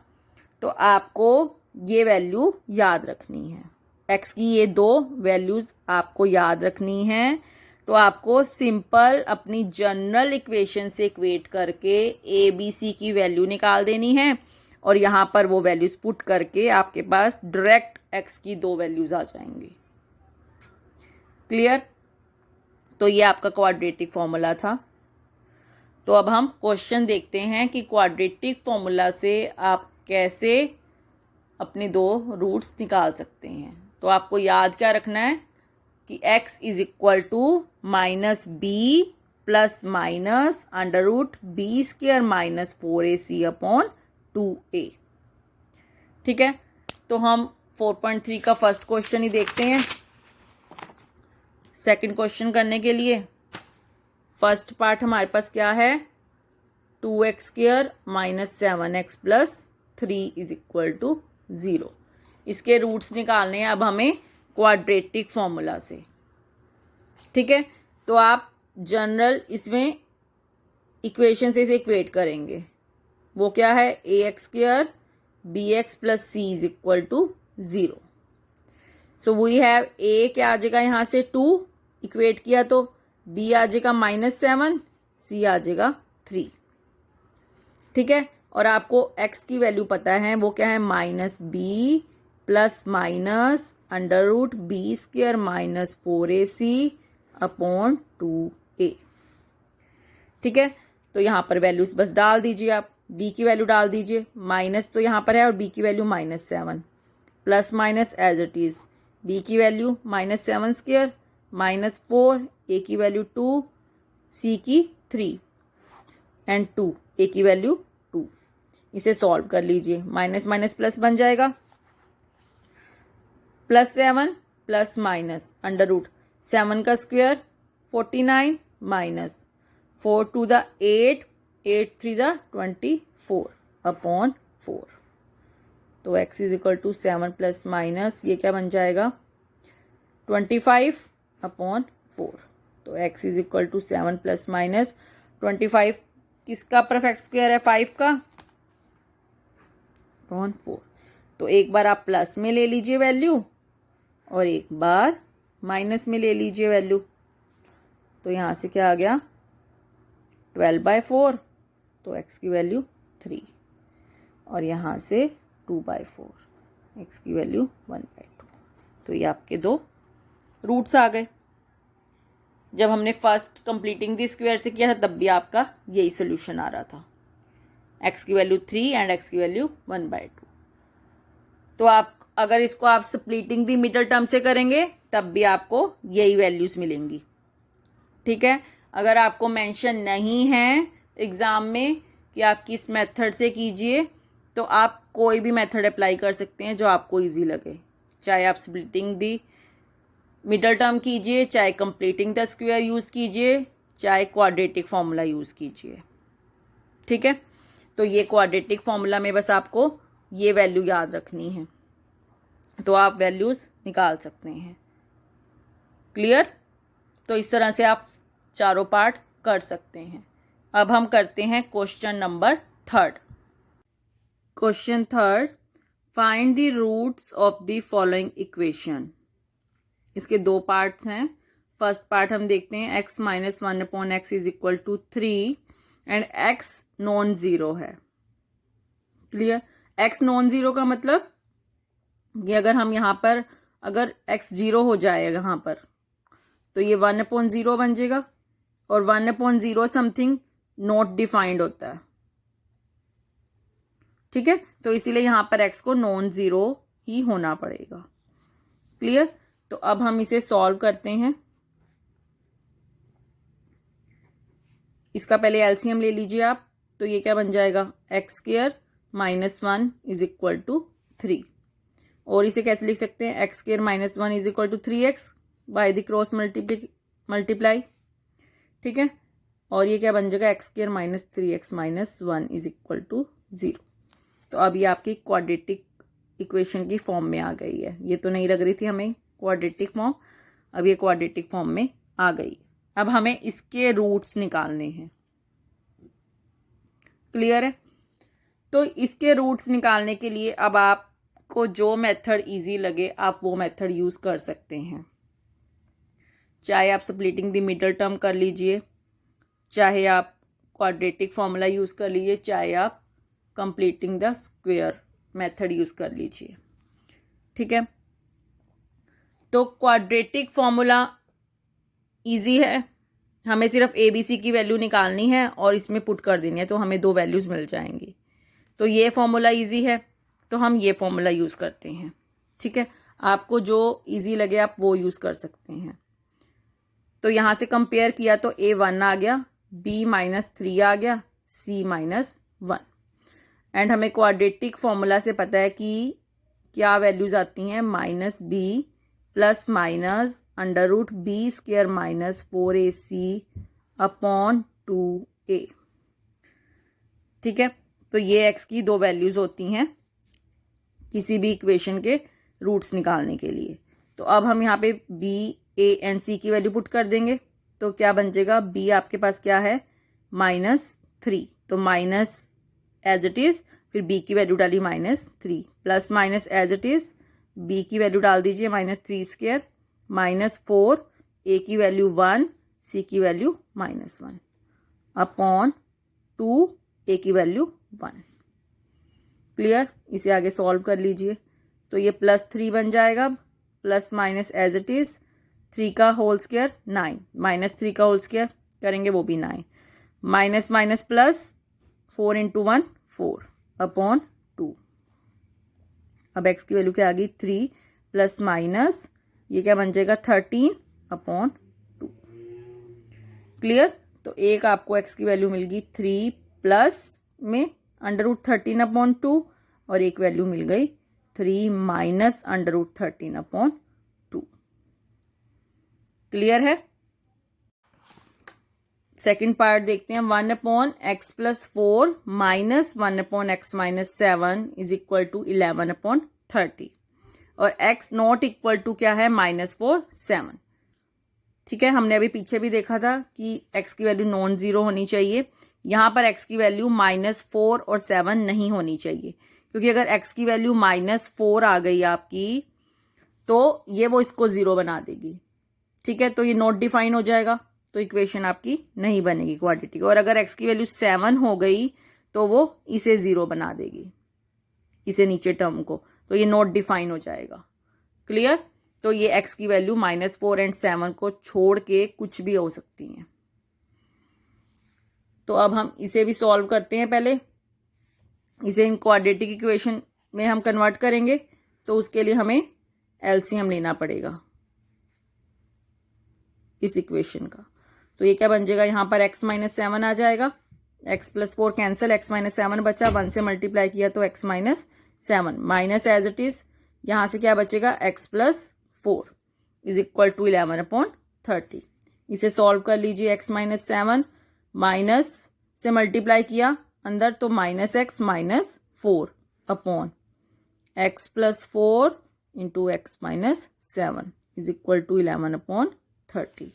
तो आपको ये वैल्यू याद रखनी है। x की ये दो वैल्यूज आपको याद रखनी है। तो आपको सिंपल अपनी जनरल इक्वेशन से इक्वेट करके ए बी सी की वैल्यू निकाल देनी है और यहां पर वो वैल्यूज पुट करके आपके पास डायरेक्ट x की दो वैल्यूज आ जाएंगी। क्लियर? तो ये आपका क्वाड्रेटिक फॉर्मूला था। तो अब हम क्वेश्चन देखते हैं कि क्वाड्रेटिक फॉर्मूला से आप कैसे अपने दो रूट्स निकाल सकते हैं। तो आपको याद क्या रखना है कि x is equal to minus b plus minus under root b square minus 4ac upon 2a। ठीक है, तो हम 4.3 का फर्स्ट क्वेश्चन ही देखते हैं। सेकंड क्वेश्चन करने के लिए फर्स्ट पार्ट हमारे पास क्या है, 2x square minus 7x plus 3 is equal to 0। इसके रूट्स निकालने हैं अब हमें क्वाड्रेटिक फॉर्मूला से। ठीक है, तो आप जनरल इसमें इक्वेशन से इसे इक्वेट करेंगे। वो क्या है, ax square bx plus c is equal to 0। So we have a क्या आ जाएगा यहां से 2 इक्वेट किया तो b आ जाएगा माइनस 7, c आ जाएगा 3। ठीक है, और आपको x की वैल्यू पता है, वो क्या है minus b plus minus under root b square minus 4ac upon 2a। ठीक है, तो यहां पर वैल्यूज बस डाल दीजिए, आप b की वैल्यू डाल दीजिए। माइनस तो यहां पर है और b की value minus 7, plus minus as it is, b की value minus 7 square minus 4, a की वैल्यू 2, c की 3 एंड 2, a की वैल्यू 2। इसे सॉल्व कर लीजिए, माइनस माइनस प्लस बन जाएगा, plus 7 plus minus under root 7 का square 49 minus 4 two the 8, 8 3 the 24 upon 4। तो x is equal to 7 plus minus ये क्या बन जाएगा 25 अपॉन 4। तो x is equal to 7 plus minus 25 किसका परफेक्ट स्क्वायर है 5 का अपॉन 4। तो एक बार आप प्लस में ले लीजिए वैल्यू और एक बार माइनस में ले लीजिए वैल्यू। तो यहां से क्या आ गया 12/4, तो x की वैल्यू 3 और यहां से 2/4, x की वैल्यू 1/2। तो ये आपके दो रूट्स आ गए। जब हमने फर्स्ट कंप्लीटिंग दी स्क्वायर से किया था तब भी आपका यही सोल्यूशन आ रहा था, x की वैल्यू 3 एंड x की वैल्यू 1/2। तो आप अगर इसको आप स्प्लिटिंग दी मिडल टर्म से करेंगे तब भी आपको यही वैल्यूज मिलेंगी। ठीक है, अगर आपको मेंशन नहीं है एग्जाम में कि आप किस मेथड से कीजिए, तो आप कोई भी मेथड अप्लाई कर सकते हैं जो आपको इजी लगे। चाहे आप स्प्लिटिंग दी मिडल टर्म कीजिए, चाहे कंप्लीटिंग द स्क्वायर यूज कीजिए, चाहे क्वाड्रेटिक फॉर्मूला यूज कीजिए। ठीक है, तो ये क्वाड्रेटिक फॉर्मूला में बस आपको ये वैल्यू याद रखनी है, तो आप वैल्यूज निकाल सकते हैं। क्लियर? तो इस तरह से आप चारों पार्ट कर सकते हैं। अब हम करते हैं question number 3। Question 3, find the roots of the following equation. इसके दो पार्ट्स हैं। फर्स्ट पार्ट हम देखते हैं x minus 1 upon x is equal to 3 and x non zero है। क्लियर? x नॉन जीरो का मतलब ये अगर हम यहां पर अगर x 0 हो जाए यहां पर तो ये 1/0 बन जाएगा और 1/0 समथिंग नॉट डिफाइंड होता है। ठीक है, तो इसीलिए यहां पर x को नॉन जीरो ही होना पड़ेगा। क्लियर? तो अब हम इसे सॉल्व करते हैं। इसका पहले एलसीएम ले लीजिए आप, तो ये क्या बन जाएगा x square minus 1 is equal to 3 और इसे कैसे लिख सकते हैं, x square minus 1 is equal to 3x by the cross multiply, ठीक है। और ये क्या बन जाएगा, x square minus 3x minus 1 is equal to 0। तो अब ये आपकी क्वाड्रेटिक इक्वेशन की फॉर्म में आ गई है। ये तो नहीं लग रही थी हमें क्वाड्रेटिक फॉर्म, अब ये क्वाड्रेटिक फॉर्म में आ गई। अब हमें इसके रूट्स निकालने हैं, क्लियर है। तो इसके रूट्स निकालने के लिए अब आपको जो मेथड इजी लगे आप वो मेथड यूज कर सकते हैं। चाहे आप स्प्लिटिंग द मिडल टर्म कर लीजिए, चाहे आप क्वाड्रेटिक फॉर्मूला यूज कर लीजिए, चाहे आप completing the square method use कर लीजिए, ठीक है। तो क्वाड्रेटिक फॉर्मूला इजी है, हमें सिर्फ ए बी सी की वैल्यू निकालनी है और इसमें पुट कर देनी है, तो हमें 2 वैल्यूज मिल जाएंगी। तो ये फॉर्मूला इजी है, तो हम ये फॉर्मूला यूज करते हैं, ठीक है। आपको जो इजी लगे आप वो यूज कर सकते हैं। तो यहां से कंपेयर किया तो A1 आ गया, B-3 आ गया, C-1। एंड हमें क्वाड्रेटिक फॉर्मूला से पता है कि क्या वैल्यूज आती हैं, -b plus minus under root B square minus 4ac upon 2a, ठीक है। तो ये x की 2 वैल्यूज होती हैं किसी भी इक्वेशन के रूट्स निकालने के लिए। तो अब हम यहाँ पे b, a एंड c की वैल्यू पुट कर देंगे, तो क्या बन जाएगा, b आपके पास क्या है, -3, तो माइनस एज इट इज, फिर b की वैल्यू डाली -3, plus minus as it is, b की वैल्यू डाल दीजिए -3 स्क्वायर, -4, a की वैल्यू 1, c की वैल्यू -1 अपॉन 2, a की वैल्यू 1। क्लियर, इसे आगे सॉल्व कर लीजिए। तो ये +3 बन जाएगा, plus minus as it is, 3 का होल स्क्वायर 9, -3 का होल स्क्वायर करेंगे वो भी 9, माइनस माइनस प्लस, 4 × 1 4 अपॉन 2। अब x की वैल्यू क्या आ गई, 3 प्लस माइनस ये क्या बन जाएगा, 13 अपॉन 2। क्लियर, तो एक आपको x की वैल्यू मिल गई 3 प्लस में √13 अपॉन 2, और एक वैल्यू मिल गई 3 माइनस √13 अपॉन 2। क्लियर है। सेकंड पार्ट देखते हैं, 1/x + 4 minus 1/x - 7 is equal to 11/30, और x नॉट इक्वल टू क्या है, -4 7, ठीक है। हमने अभी पीछे भी देखा था कि x की वैल्यू नॉन जीरो होनी चाहिए, यहां पर x की वैल्यू -4 और 7 नहीं होनी चाहिए, क्योंकि अगर x की वैल्यू -4 आ गई आपकी तो ये वो इसको 0 बना देगी, ठीक है। तो ये नॉट डिफाइन हो जाएगा, तो इक्वेशन आपकी नहीं बनेगी क्वाड्रेटिक। और अगर x की वैल्यू 7 हो गई तो वो इसे 0 बना देगी, इसे नीचे टर्म को, तो ये नॉट डिफाइन हो जाएगा। क्लियर, तो ये x की वैल्यू -4 और 7 को छोड़ के कुछ भी हो सकती है। तो अब हम इसे भी सॉल्व करते हैं। पहले इसे इन क्वाड्रेटिक इक्वेशन में हम कन्वर्ट करेंगे, तो उसके लिए हमें एलसीएम लेना पड़ेगा इस इक्वेशन का। तो ये क्या बन जाएगा, यहां पर x - 7 आ जाएगा, x + 4 कैंसिल, x - 7 बचा, 1 से मल्टीप्लाई किया तो x - 7 minus as it is, यहां से क्या बचेगा, x + 4 इज इक्वल टू 11/30। इसे सॉल्व कर लीजिए, x - 7 माइनस से मल्टीप्लाई किया अंदर तो -x - 4 upon x + 4 × x - 7 is equal to 11/30,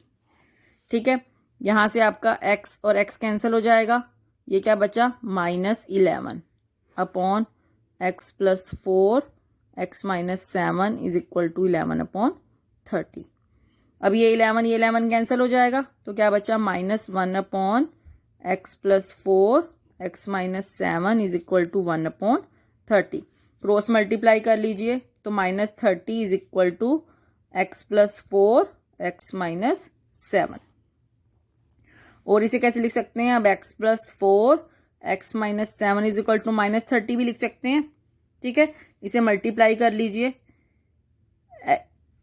ठीक है। यहां से आपका x और x कैंसिल हो जाएगा, ये क्या बचा, -11 upon x + 4 x - 7 is equal to 11/30। अब ये 11 कैंसिल हो जाएगा, तो क्या बचा, -1 upon x + 4 x - 7 is equal to 1/30। Cross multiply कर लीजिए, तो -30 is equal to x + 4 x - 7। और इसे कैसे लिख सकते हैं, अब x + 4 x - 7 is equal to -30 भी लिख सकते हैं, ठीक है। इसे मल्टीप्लाई कर लीजिए,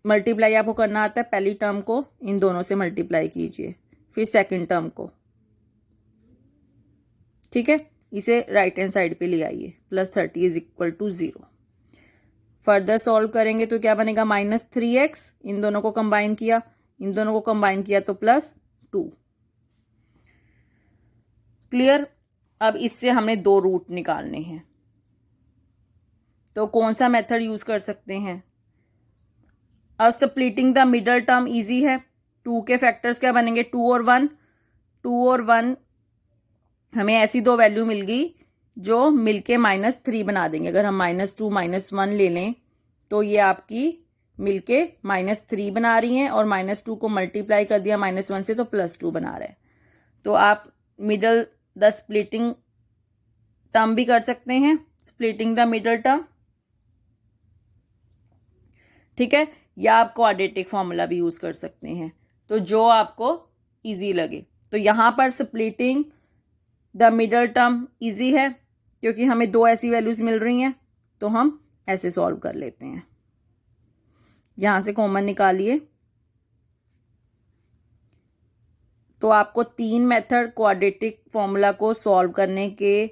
मल्टीप्लाई आपको करना आता है, पहली टर्म को इन दोनों से मल्टीप्लाई कीजिए, फिर सेकंड टर्म को, ठीक है। इसे राइट हैंड साइड पे ले आइए, +30 is equal to 0। Further solve करेंगे तो क्या बनेगा, -3x, इन दोनों को कंबाइन किया, इन दोनों को कंबाइन किया तो +2। क्लियर। अब इससे हमें 2 रूट निकालने हैं, तो कौन सा मेथड यूज कर सकते हैं। अब splitting the middle term easy है। 2 के फैक्टर्स क्या बनेंगे, 2 और 1। 2 और 1 हमें ऐसी 2 वैल्यू मिल गई जो मिलके -3 बना देंगे। अगर हम -2 -1 ले लें तो ये आपकी मिलके -3 बना रही हैं, और -2 को मल्टीप्लाई कर दिया -1 से तो +2 बना रहे हैं। तो आप मिडल द स्प्लिटिंग टर्म भी कर सकते हैं, स्प्लिटिंग द मिडल टर्म, ठीक है, या आप क्वाड्रेटिक फॉर्मूला भी यूज कर सकते हैं, तो जो आपको इजी लगे। तो यहां पर splitting the middle term easy है क्योंकि हमें 2 ऐसी वैल्यूज मिल रही हैं, तो हम ऐसे सॉल्व कर लेते हैं। यहां से कॉमन निकालिए, तो आपको 3 मेथड क्वाड्रेटिक फॉर्मूला को सॉल्व करने के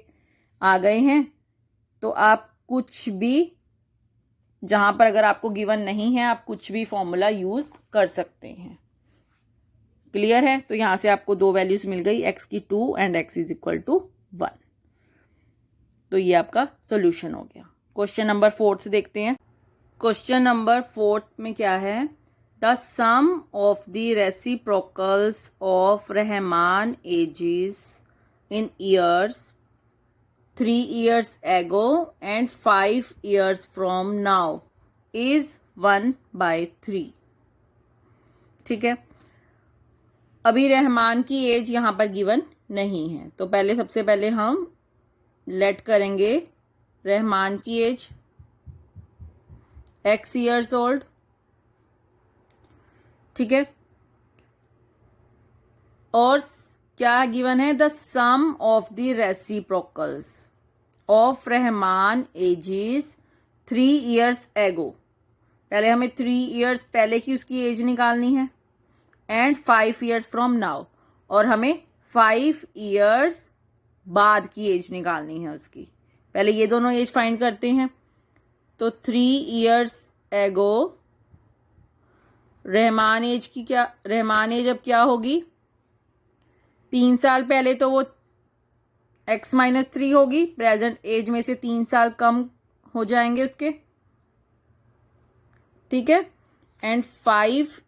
आ गए हैं। तो आप कुछ भी, जहां पर अगर आपको गिवन नहीं है, आप कुछ भी फॉर्मूला यूज कर सकते हैं। क्लियर है। तो यहां से आपको 2 वैल्यूज मिल गई, x की 2 and x is equal to 1। तो ये आपका सॉल्यूशन हो गया। क्वेश्चन नंबर 4 देखते हैं। क्वेश्चन नंबर 4 में क्या है, the sum of the reciprocals of Rahman ages in years 3 years ago and 5 years from now is 1/3। ठीक है। अभी रहमान की एज यहां पर गिवन नहीं है, तो पहले सबसे पहले हम लेट करेंगे रहमान की एज x years old। ठीक है। और क्या गिवन है, the sum of the reciprocals of Rahman ages 3 years ago। पहले हमें 3 years पहले की उसकी एज निकालनी है, एंड 5 years फ्रॉम नाउ, और हमें 5 years बाद की एज निकालनी है उसकी। पहले ये दोनों एज फाइंड करते हैं। तो 3 years ago रहमान एज अब क्या होगी, 3 साल पहले तो वो x-3 होगी, प्रेजेंट एज में से 3 साल कम हो जाएंगे उसके। ठीक है। एंड 5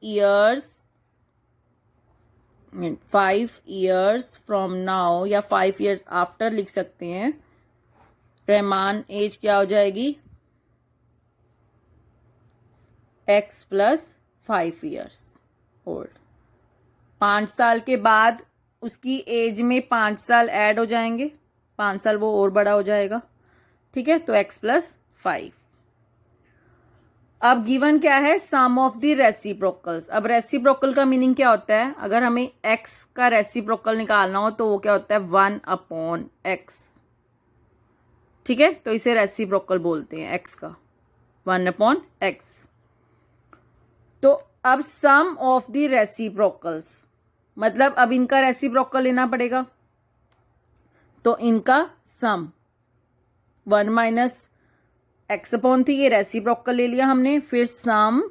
years फ्रॉम नाउ, या 5 years आफ्टर लिख सकते हैं। रहमान एज क्या हो जाएगी, x + 5 years ओल्ड। 5 साल के बाद उसकी एज में 5 साल ऐड हो जाएंगे, 5 साल वो और बड़ा हो जाएगा। ठीक है। तो x + 5। अब गिवन क्या है, सम ऑफ द रेसिप्रोकल्स। अब रेसिप्रोकल का मीनिंग क्या होता है, अगर हमें x का रेसिप्रोकल निकालना हो तो वो क्या होता है, 1/x। ठीक है। तो इसे रेसिप्रोकल बोलते हैं x का, 1/x। तो अब सम ऑफ द रेसिप्रोकल्स, मतलब अब इनका रेसिप्रोकल लेना पड़ेगा, तो इनका सम 1 - x/, थी, ये रेसिप्रोकल ले लिया हमने, फिर सम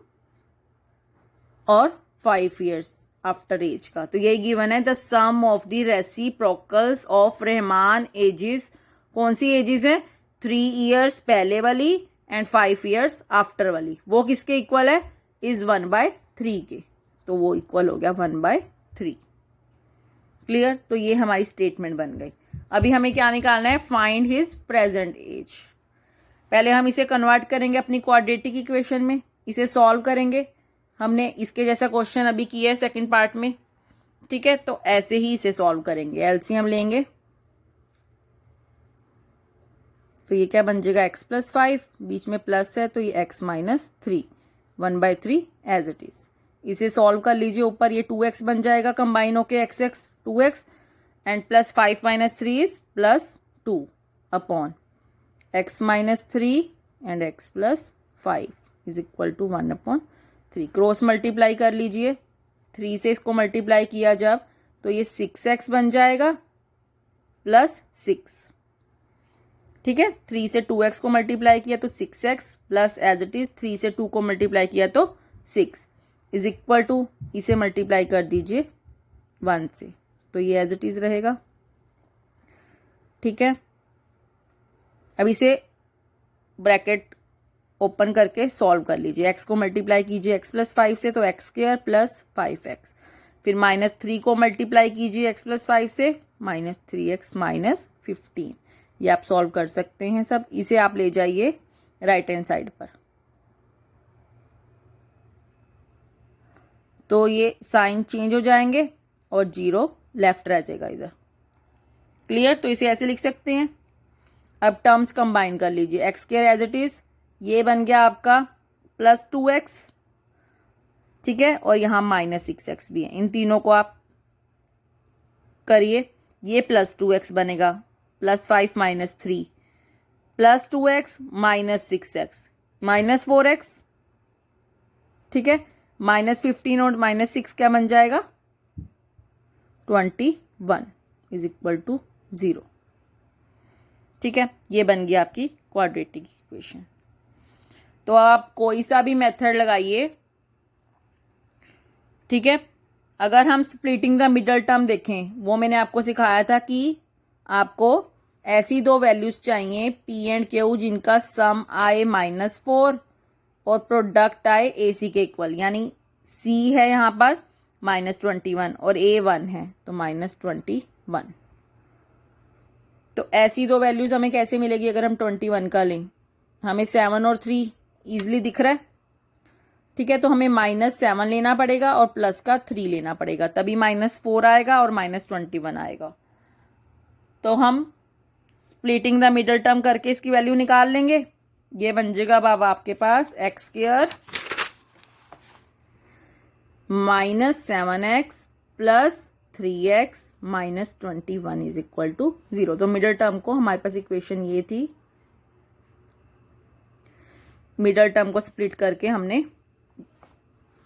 और 5 years आफ्टर एज का। तो यही गिवन है, the sum of the reciprocals of Rahman ages. कौन सी एजेस है, 3 years पहले वाली एंड 5 years आफ्टर वाली। वो किसके इक्वल है, इज 1/3 के। तो वो इक्वल हो गया 1/3। क्लियर। तो ये हमारी स्टेटमेंट बन गई। अभी हमें क्या निकालना है, फाइंड हिज प्रेजेंट एज। पहले हम इसे कन्वर्ट करेंगे अपनी क्वाड्रेटिक इक्वेशन में, इसे सॉल्व करेंगे। हमने इसके जैसा क्वेश्चन अभी किया है सेकंड पार्ट में। ठीक है। तो ऐसे ही इसे सॉल्व करेंगे, एलसीएम लेंगे। तो ये क्या बन जाएगा, x + 5, बीच में प्लस है तो ये x - 3, 1/3 एज इट इज। इसे सॉल्व कर लीजिए, ऊपर ये 2x बन जाएगा, कंबाइन होके x 2x, and +5 - 3 is +2 upon x - 3 and x + 5 is equal to 1/3। Cross multiply कर लीजिए, 3 से इसको मल्टीप्लाई किया जब, तो ये 6x बन जाएगा +6। ठीक है, 3 से 2x को मल्टीप्लाई किया तो 6x plus as it is 3 से 2 को मल्टीप्लाई किया तो 6 इज इक्वल टू, इसे मल्टीप्लाई कर दीजिए 1 से, तो ये एज इट इज रहेगा। ठीक है, अब इसे ब्रैकेट ओपन करके सॉल्व कर लीजिए। x को मल्टीप्लाई कीजिए x प्लस 5 से तो x स्क्वायर प्लस 5x, फिर -3 को मल्टीप्लाई कीजिए x प्लस 5 से -3x माइनस 15। ये आप सॉल्व कर सकते हैं सब। इसे आप ले जाइए राइट हैंड साइड पर, तो ये साइन चेंज हो जाएंगे और 0 लेफ्ट रह जाएगा इधर। क्लियर, तो इसे ऐसे लिख सकते हैं। अब टर्म्स कंबाइन कर लीजिए, x square as it is, ये बन गया आपका प्लस 2x, ठीक है, और यहां -6x भी है। इन तीनों को आप करिए, ये प्लस 2x बनेगा, plus 5 minus 3 plus 2x minus 6x minus 4x, ठीक है, -15 और -6 क्या बन जाएगा 21 इज इक्वल टू 0। ठीक है, ये बन गया आपकी क्वाड्रेटिक इक्वेशन। तो आप कोई सा भी मेथड लगाइए, ठीक है। अगर हम स्प्लिटिंग द मिडल टर्म देखें, वो मैंने आपको सिखाया था कि आपको ऐसी दो वैल्यूज चाहिए पी एंड क्यू जिनका सम आए -4 और प्रोडक्ट आए ए सी के इक्वल, यानी सी है यहाँ पर -21 और ए 1 है तो -21। तो ऐसी दो वैल्यूज हमें कैसे मिलेगी अगर हम 21 का लें, हमें 7 और 3 इजिली दिख रहा है, ठीक है, तो हमें -7 लेना पड़ेगा और प्लस का 3 लेना पड़ेगा, तभी -4 आएगा और -21 आएगा। तो हम स्प्लिटिंग द मिडल टर्म करके इसकी वैल्यू निकाल लेंगे। ये बन जाएगा बाबा आपके पास X square -7x plus 3x -21 is equal to 0। तो मिडल टर्म को, हमारे पास इक्वेशन ये थी, मिडल टर्म को स्प्लिट करके हमने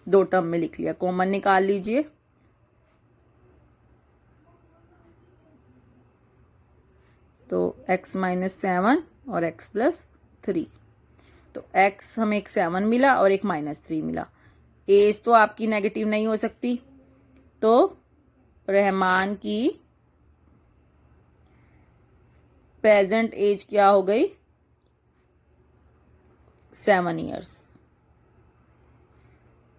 दो टर्म में लिख लिया। कॉमन निकाल लीजिए, तो x -7 और x प्लस 3, तो x हमें एक 7 मिला और एक -3 मिला। एज तो आपकी नेगेटिव नहीं हो सकती, तो रहमान की प्रेजेंट एज क्या हो गई 7 ईयर्स,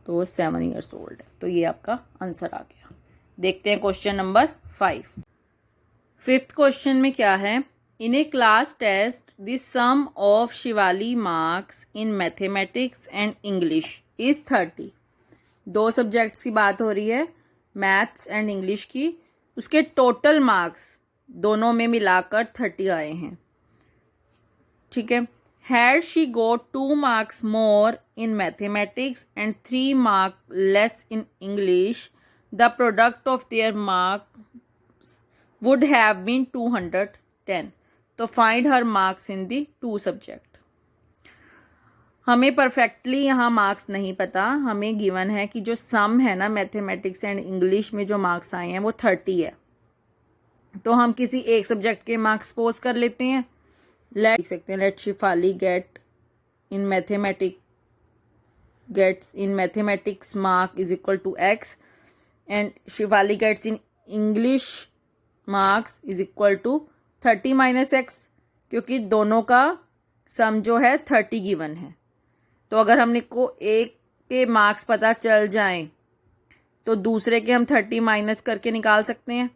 तो वो 7 ईयर्स ओल्ड है। तो ये आपका आंसर आ गया। देखते हैं क्वेश्चन नंबर 5। फिफ्थ क्वेश्चन में क्या है, in a class test the sum of Shivali marks in mathematics and English is 30। दो सब्जेक्ट्स की बात हो रही है, मैथ्स एंड इंग्लिश की। उसके टोटल मार्क्स दोनों में मिलाकर 30 आए हैं, ठीक है। Had she got 2 marks more in mathematics and 3 marks less in English, the product of their marks would have been 210. तो find her marks in the 2 subject. हमें परफेक्टली यहाँ मार्क्स नहीं पता, हमें गिवन है कि जो सम है ना मैथमेटिक्स एंड इंग्लिश में जो मार्क्स आए हैं वो 30 है। तो हम किसी एक सब्जेक्ट के मार्क्स सपोज कर लेते हैं, लिख सकते हैं let Shefali get in mathematics mark is equal to x and Shefali gets in English marks is equal to 30 minus x, क्योंकि दोनों का सम जो है 30 गिवन है। तो अगर हमने को एक के मार्क्स पता चल जाएं तो दूसरे के हम 30 माइनस करके निकाल सकते हैं,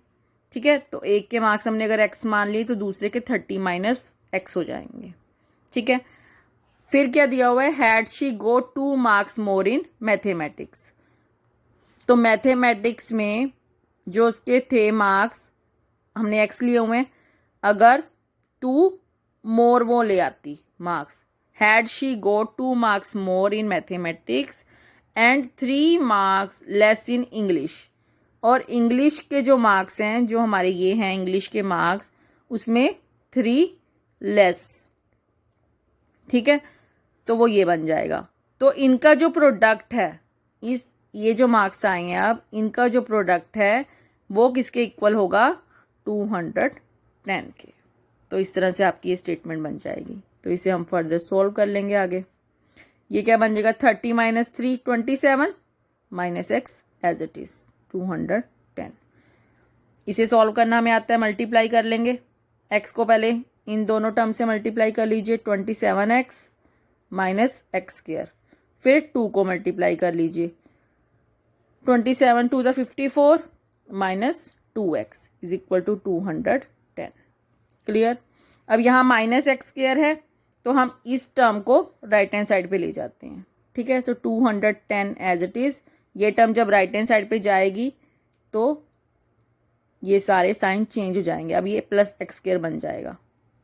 ठीक है। तो एक के मार्क्स हमने अगर x मान लिए तो दूसरे के 30 माइनस x हो जाएंगे, ठीक है। फिर क्या दिया हुआ है, had she got 2 marks more in mathematics. तो मैथमेटिक्स में जो उसके थे मार्क्स, हमने x लिए हुए हैं, अगर 2 मोर वो ले आती marks, had she got 2 marks more in mathematics and 3 marks less in English, और इंग्लिश के जो मार्क्स हैं, जो हमारे ये हैं इंग्लिश के मार्क्स, उसमें 3 लेस, ठीक है, तो वो ये बन जाएगा। तो इनका जो प्रोडक्ट है, ये जो मार्क्स आए हैं अब, इनका जो प्रोडक्ट है वो किसके इक्वल होगा 210 के, तो इस तरह से आपकी ये स्टेटमेंट बन जाएगी। तो इसे हम फर्दर सॉल्व कर लेंगे आगे। ये क्या बन जाएगा, 30 minus 3 27 minus x as it is 210। इसे सॉल्व करना हमें आता है, मल्टीप्लाई कर लेंगे। एक्स को पहले इन दोनों टर्म से मल्टीप्लाई कर लीजिए, 27x माइनस एक्स स्क्वायर, फिर 2 को मल्टीप्लाई कर लीजिए, 27 two the 54 minus 2x is equal to 210। Clear. अब यहाँ माइनस एक्स स्क्वायर है तो हम इस टर्म को राइट हैंड साइड पे ले जाते हैं। ठीक है, तो 210 एज इट इज। ये टर्म जब राइट हैंड साइड पे जाएगी तो ये सारे साइन चेंज हो जाएंगे। अब ये प्लस एक्स स्क्वायर बन जाएगा।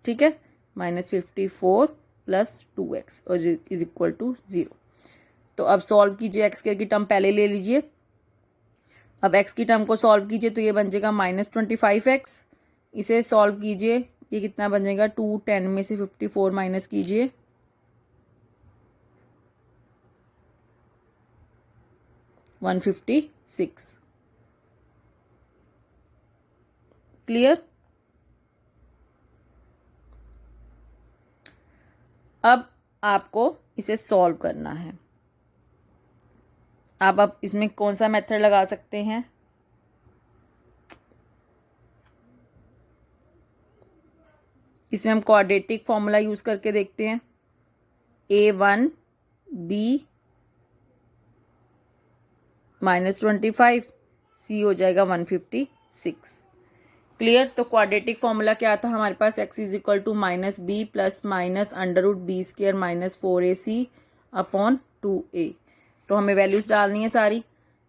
ठीक है, माइनस 54 प्लस 2x और इज इक्वल टू 0। तो अब सॉल्व कीजिए, एक्स स्क्वायर की टर्म पहले ले लीजिए। अब x की टर्म को सॉल्व कीजिए तो ये बन जाएगा माइनस 25x। इसे सॉल्व कीजिए, ये कितना बन जाएगा, 210 में से 54 माइनस कीजिए, $156। क्लियर। अब आपको इसे सॉल्व करना है। आप इसमें कौन सा मेथड लगा सकते हैं, इसमें हम क्वाड्रेटिक फॉर्मूला यूज करके देखते हैं। A1B माइनस 25, C हो जाएगा 156। क्लियर। तो क्वाड्रेटिक फॉर्मूला क्या था हमारे पास, x is equal to minus b plus minus under root B square minus 4ac upon 2a। तो हमें वैल्यूज डालनी है सारी।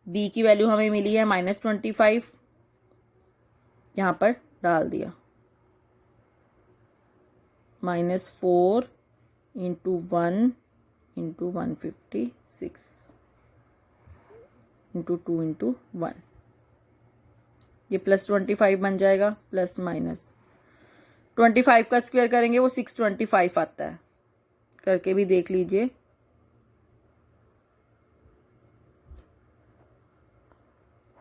b की वैल्यू हमें मिली है माइनस 25, यहां पर डाल दिया, -4 इंटू 1 इंटू 156 इंटू 2 इंटू 1, ये प्लस 25 बन जाएगा, प्लस माइनस 25 का स्क्वायर करेंगे वो 625 आता है, करके भी देख लीजिए।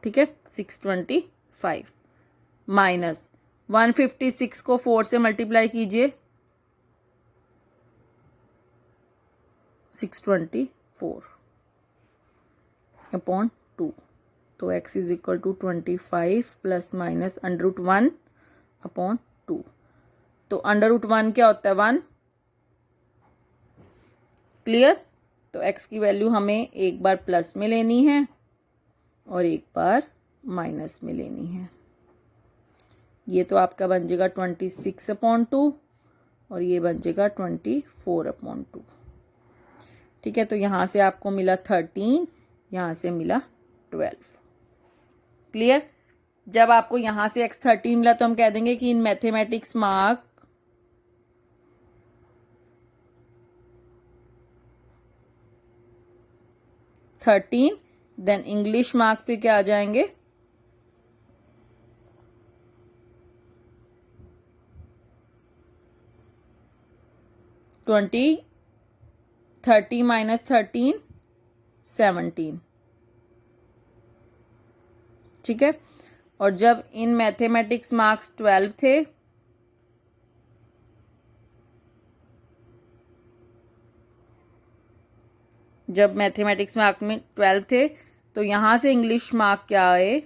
ठीक है, 625 माइनस 156 को 4 से मल्टीप्लाई कीजिए, 624 अपॉन 2। तो x is equal to 25 plus minus under root 1 upon 2। तो अंडर रूट 1 क्या होता है, 1। क्लियर। तो x की वैल्यू हमें एक बार प्लस में लेनी है और एक बार माइनस में लेनी है। ये तो आपका बन जाएगा 26/2 और ये बन जाएगा 24/2। ठीक है, तो यहां से आपको मिला 13, यहां से मिला 12। क्लियर। जब आपको यहां से x13 मिला तो हम कह देंगे कि in mathematics mark thirteen, then English mark पे क्या आ जाएंगे, 30 माइनस 13 17। ठीक है, और जब इन मैथमेटिक्स मार्क्स 12 थे जब मैथमेटिक्स मार्क में 12 थे तो यहां से इंग्लिश मार्क क्या आए,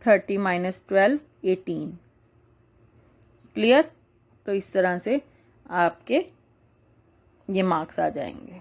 30 माइनस 12 18। क्लियर। तो इस तरह से आपके ये मार्क्स आ जाएंगे।